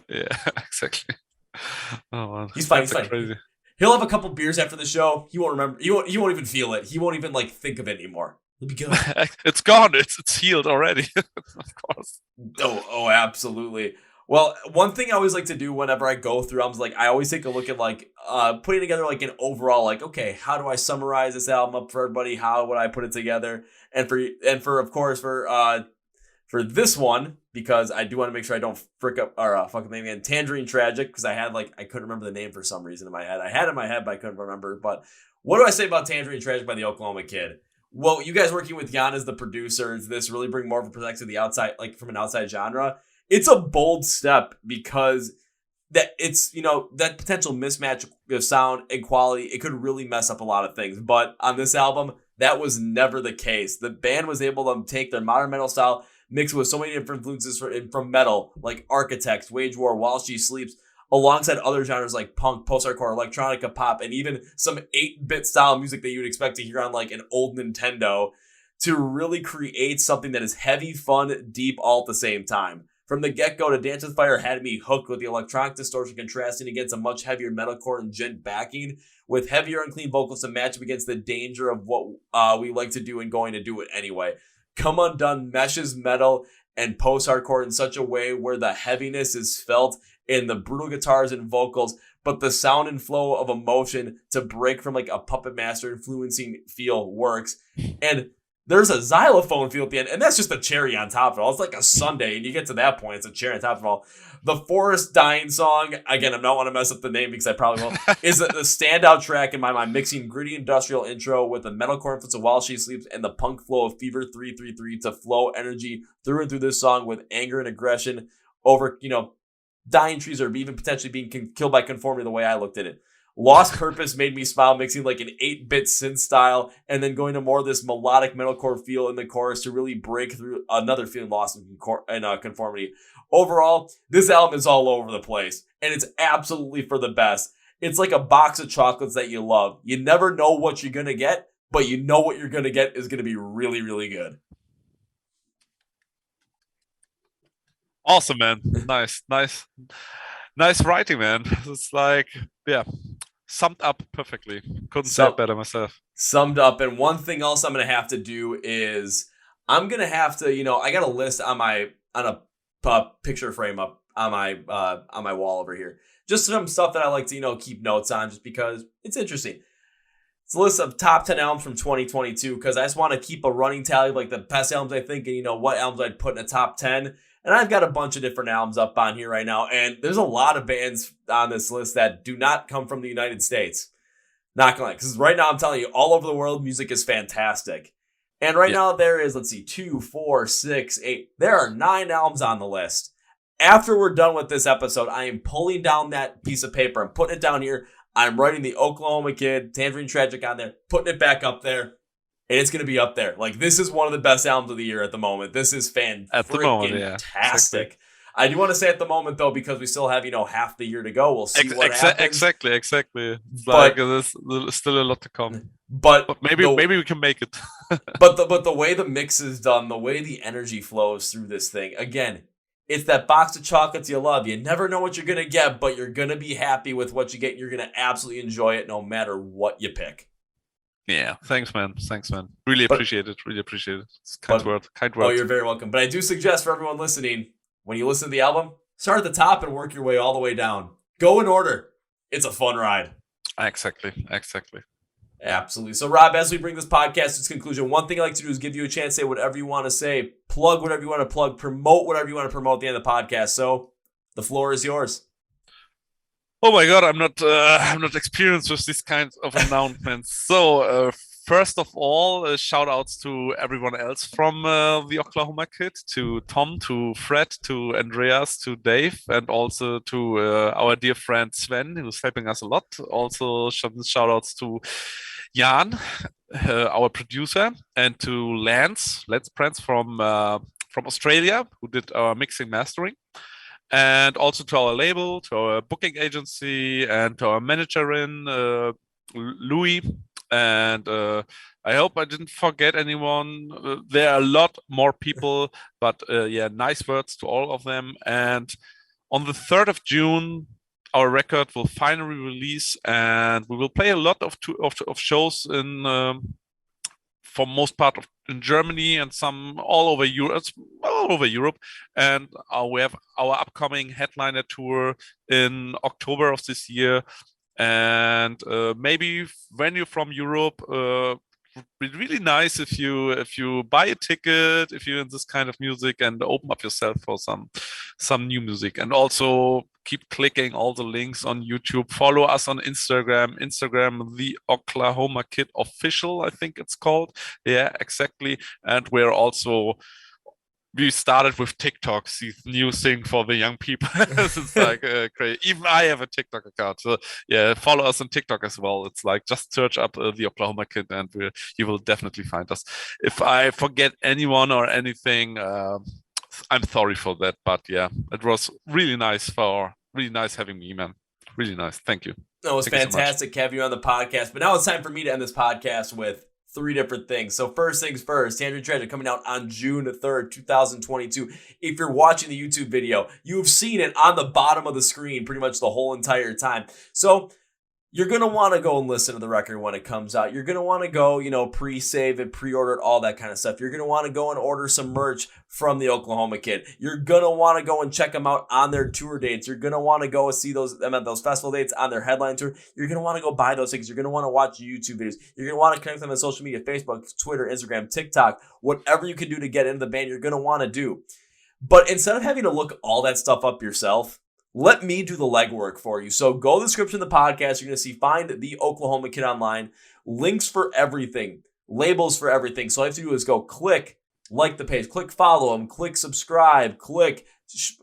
Yeah, exactly. Oh man, he's fine. Crazy. He'll have a couple beers after the show. He won't remember. He won't even feel it. He won't even think of it anymore. He'll be good. It's gone. It's healed already. Of course. Oh, absolutely. Well, one thing I always like to do whenever I go through albums, I always take a look at putting together an overall okay, how do I summarize this album up for everybody? How would I put it together? And for of course for this one, because I do want to make sure I don't frick up or fucking name again, Tangerine Tragic, because I had I couldn't remember the name for some reason in my head. I had it in my head, but I couldn't remember. But what do I say about Tangerine Tragic by the Oklahoma Kid? Well, you guys working with Jan as the producer, does this really bring more of a perspective to the outside, from an outside genre? It's a bold step because that it's, that potential mismatch of sound and quality, it could really mess up a lot of things. But on this album, that was never the case. The band was able to take their modern metal style, mix it with so many different influences from metal, like Architects, Wage War, While She Sleeps, alongside other genres like punk, post-hardcore, electronica, pop, and even some 8-bit style music that you would expect to hear on an old Nintendo, to really create something that is heavy, fun, deep, all at the same time. From the get-go, to Dance with Fire had me hooked, with the electronic distortion contrasting against a much heavier metalcore and gent backing, with heavier unclean vocals to match up against the danger of what we like to do and going to do it anyway. Come Undone meshes metal and post-hardcore in such a way where the heaviness is felt in the brutal guitars and vocals, but the sound and flow of emotion to break from a Puppet Master influencing feel works. And there's a xylophone feel at the end, and that's just a cherry on top of it all. It's like a sundae, and you get to that point, it's a cherry on top of it all. The Forest Dying song, again, I don't want to mess up the name because I probably will, is the standout track in my mind, mixing gritty industrial intro with the metalcore influence of While She Sleeps and the punk flow of Fever 333 to flow energy through and through this song with anger and aggression over, dying trees or even potentially being killed by conformity, the way I looked at it. Lost Purpose made me smile, mixing like an 8-bit synth style and then going to more of this melodic metalcore feel in the chorus to really break through another feeling lost in conformity. Overall, this album is all over the place, and it's absolutely for the best. It's like a box of chocolates that you love. You never know what you're going to get, but you know what you're going to get is going to be really, really good. Awesome, man. Nice writing, man. It's like, yeah, summed up perfectly. Couldn't say it better myself. Summed up. And one thing else I'm going to have to do is I'm going to have to, I got a list on a picture frame up on my wall over here. Just some stuff that I like to, keep notes on just because it's interesting. It's a list of top 10 albums from 2022 because I just want to keep a running tally of like the best albums I think and, what albums I'd put in a top 10. And I've got a bunch of different albums up on here right now. And there's a lot of bands on this list that do not come from the United States. Not gonna lie, because right now I'm telling you, all over the world, music is fantastic. And right now there is, 2, 4, 6, 8. There are 9 albums on the list. After we're done with this episode, I am pulling down that piece of paper. I'm putting it down here. I'm writing the Oklahoma Kid, Tangerine Tragic on there, putting it back up there. And it's going to be up there. Like, this is one of the best albums of the year at the moment. This is fantastic. Exactly. I do want to say at the moment, though, because we still have, half the year to go. We'll see what happens. Exactly. It's like there's still a lot to come. But maybe we can make it. but the way the mix is done, the way the energy flows through this thing, again, it's that box of chocolates you love. You never know what you're going to get, but you're going to be happy with what you get. You're going to absolutely enjoy it no matter what you pick. Yeah, thanks, man. Really appreciate it. It's kind word. Oh, you're very welcome. But I do suggest for everyone listening, when you listen to the album, start at the top and work your way all the way down. Go in order. It's a fun ride. Exactly. Absolutely. So, Rob, as we bring this podcast to its conclusion, one thing I like to do is give you a chance to say whatever you want to say, plug whatever you want to plug, promote whatever you want to promote at the end of the podcast. So, the floor is yours. Oh my God, I'm not experienced with these kinds of announcements. So first of all, shout outs to everyone else from the Oklahoma Kid, to Tom, to Fred, to Andreas, to Dave, and also to our dear friend Sven, who's helping us a lot. Also shout outs to Jan, our producer, and to Lance Prince from Australia, who did our mixing mastering. And also to our label, to our booking agency, and to our manager Louis. And I hope I didn't forget anyone. There are a lot more people, but nice words to all of them. And on the 3rd of June, our record will finally release, and we will play a lot of shows in for most part in Germany and some all over Europe. And we have our upcoming headliner tour in October of this year. And maybe when you're from Europe, it'd be really nice if you buy a ticket, if you're in this kind of music, and open up yourself for some new music. And also keep clicking all the links on YouTube. Follow us on Instagram, the Oklahoma Kid Official, I think it's called. Yeah, exactly. And we started with TikTok, the new thing for the young people. It's like crazy. Even I have a TikTok account. So yeah, follow us on TikTok as well. It's like just search up the Oklahoma Kid and you will definitely find us. If I forget anyone or anything, I'm sorry for that. But yeah, it was really nice having me, man. Really nice. Thank you. No, it was fantastic to have you on the podcast. But now it's time for me to end this podcast with 3 different things. So first things first, Tangerine Tragic coming out on June 3rd, 2022. If you're watching the YouTube video, you've seen it on the bottom of the screen pretty much the whole entire time. So you're going to want to go and listen to the record when it comes out. You're going to want to go, pre-save it, pre-order it, all that kind of stuff. You're going to want to go and order some merch from the Oklahoma Kid. You're going to want to go and check them out on their tour dates. You're going to want to go see them at those festival dates on their headline tour. You're going to want to go buy those tickets. You're going to want to watch YouTube videos. You're going to want to connect them on social media, Facebook, Twitter, Instagram, TikTok, whatever you can do to get into the band, you're going to want to do. But instead of having to look all that stuff up yourself, let me do the legwork for you. So go to the description of the podcast. You're going to see Find the Oklahoma Kid online. Links for everything. Labels for everything. So all you have to do is go click like the page. Click follow them. Click subscribe. Click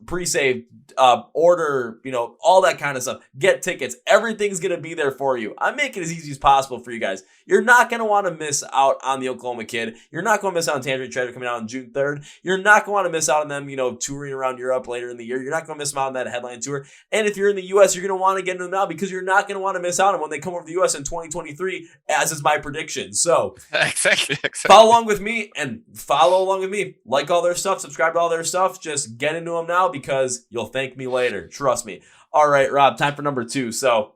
pre-save, order, all that kind of stuff. Get tickets. Everything's going to be there for you. I make it as easy as possible for you guys. You're not going to want to miss out on the Oklahoma Kid. You're not going to miss out on Tangerine Tragic coming out on June 3rd. You're not going to want to miss out on them, touring around Europe later in the year. You're not going to miss out on that headline tour. And if you're in the U.S., you're going to want to get into them now because you're not going to want to miss out on when they come over to the U.S. in 2023, as is my prediction. So exactly. Follow along with me. Like all their stuff, subscribe to all their stuff. Just get into them now because you'll thank me later. Trust me. All right, Rob, time for number 2. So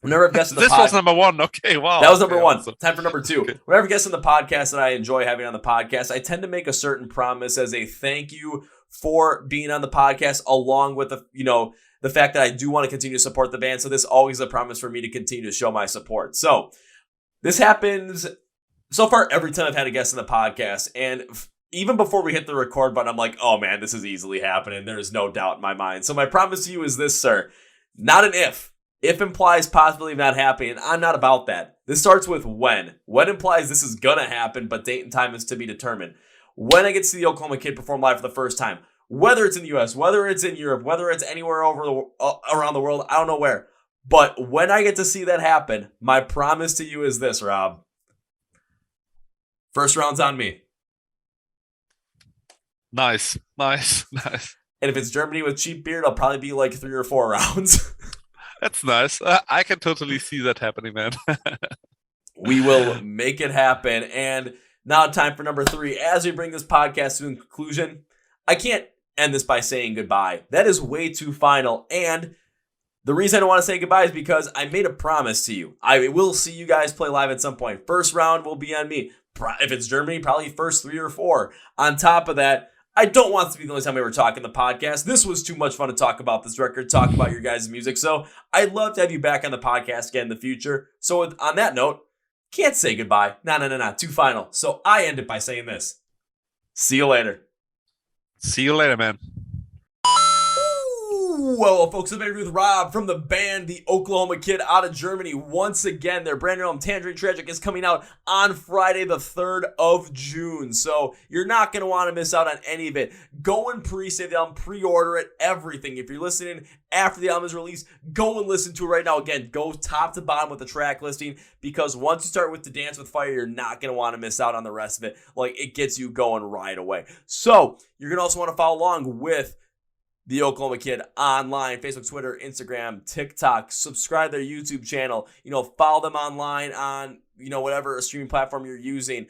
whenever I've guessed this was number 1. Okay, wow. That was number 1. Awesome. Time for number 2. Okay. Whenever I guest on the podcast that I enjoy having on the podcast, I tend to make a certain promise as a thank you for being on the podcast, along with the fact that I do want to continue to support the band. So this is always a promise for me to continue to show my support. So this happens so far every time I've had a guest on the podcast, and even before we hit the record button, I'm like, oh man, this is easily happening. There's no doubt in my mind. So my promise to you is this, sir. Not an if. If implies possibility of not happening. I'm not about that. This starts with when. When implies this is going to happen, but date and time is to be determined. When I get to see the Oklahoma Kid perform live for the first time, whether it's in the U.S., whether it's in Europe, whether it's anywhere around the world, I don't know where. But when I get to see that happen, my promise to you is this, Rob. First round's on me. Nice. And if it's Germany with cheap beer, it'll probably be like 3 or 4 rounds. That's nice. I can totally see that happening, man. We will make it happen. And now time for number 3. As we bring this podcast to a conclusion, I can't end this by saying goodbye. That is way too final. And the reason I don't want to say goodbye is because I made a promise to you. I will see you guys play live at some point. First round will be on me. If it's Germany, probably first 3 or 4. On top of that, I don't want this to be the only time we ever talk in the podcast. This was too much fun to talk about this record, talk about your guys' music. So I'd love to have you back on the podcast again in the future. So on that note, can't say goodbye. No, too final. So I end it by saying this. See you later. See you later, man. Well, folks, I'm interview with Rob from the band The Oklahoma Kid out of Germany. Once again, their brand new album, Tangerine Tragic, is coming out on Friday, the 3rd of June. So you're not going to want to miss out on any of it. Go and pre-save the album, pre-order it, everything. If you're listening after the album is released, go and listen to it right now. Again, go top to bottom with the track listing, because once you start with The Dance with Fire, you're not going to want to miss out on the rest of it. Like, it gets you going right away. So you're going to also want to follow along with The Oklahoma Kid online, Facebook, Twitter, Instagram, TikTok. Subscribe to their YouTube channel. Follow them online on, whatever streaming platform you're using.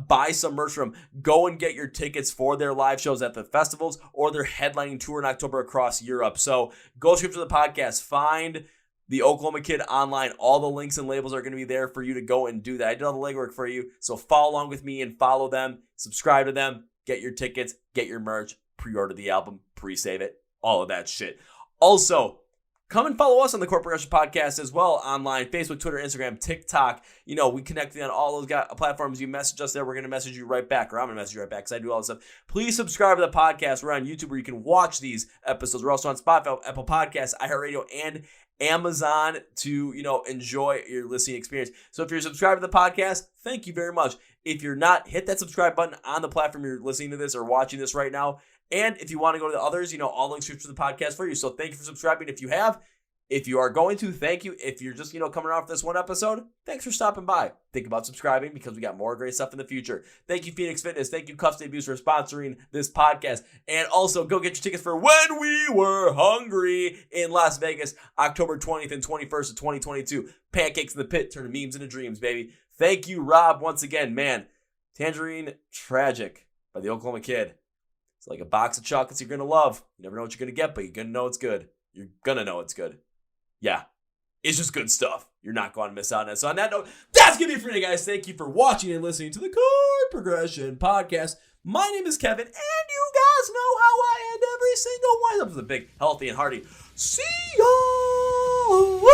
Buy some merch from them. Go and get your tickets for their live shows at the festivals or their headlining tour in October across Europe. So go subscribe to the podcast. Find The Oklahoma Kid online. All the links and labels are going to be there for you to go and do that. I did all the legwork for you. So follow along with me and follow them. Subscribe to them. Get your tickets. Get your merch. Pre-order the album. Pre-save it. All of that shit. Also, come and follow us on the Chord Progression Podcast as well online. Facebook, Twitter, Instagram, TikTok. We connect on all those platforms. You message us there, we're going to message you right back. Or I'm going to message you right back because I do all this stuff. Please subscribe to the podcast. We're on YouTube where you can watch these episodes. We're also on Spotify, Apple Podcasts, iHeart Radio, and Amazon to, enjoy your listening experience. So if you're subscribed to the podcast, thank you very much. If you're not, hit that subscribe button on the platform you're listening to this or watching this right now. And if you want to go to the others, all links to the podcast for you. So thank you for subscribing. If you have, if you are going to, thank you. If you're just, coming off this one episode, thanks for stopping by. Think about subscribing because we got more great stuff in the future. Thank you, Phoenix Fitness. Thank you, Cuff State Abuse, for sponsoring this podcast. And also go get your tickets for When We Were Hungry in Las Vegas, October 20th and 21st of 2022. Pancakes in the Pit, turning memes into dreams, baby. Thank you, Rob, once again. Man, Tangerine Tragic by The Oklahoma Kid. It's like a box of chocolates you're going to love. You never know what you're going to get, but you're going to know it's good. You're going to know it's good. Yeah. It's just good stuff. You're not going to miss out on it. So on that note, that's going to be it for today, guys. Thank you for watching and listening to the Chord Progression Podcast. My name is Kevin, and you guys know how I end every single one. That was a big, healthy, and hearty. See ya!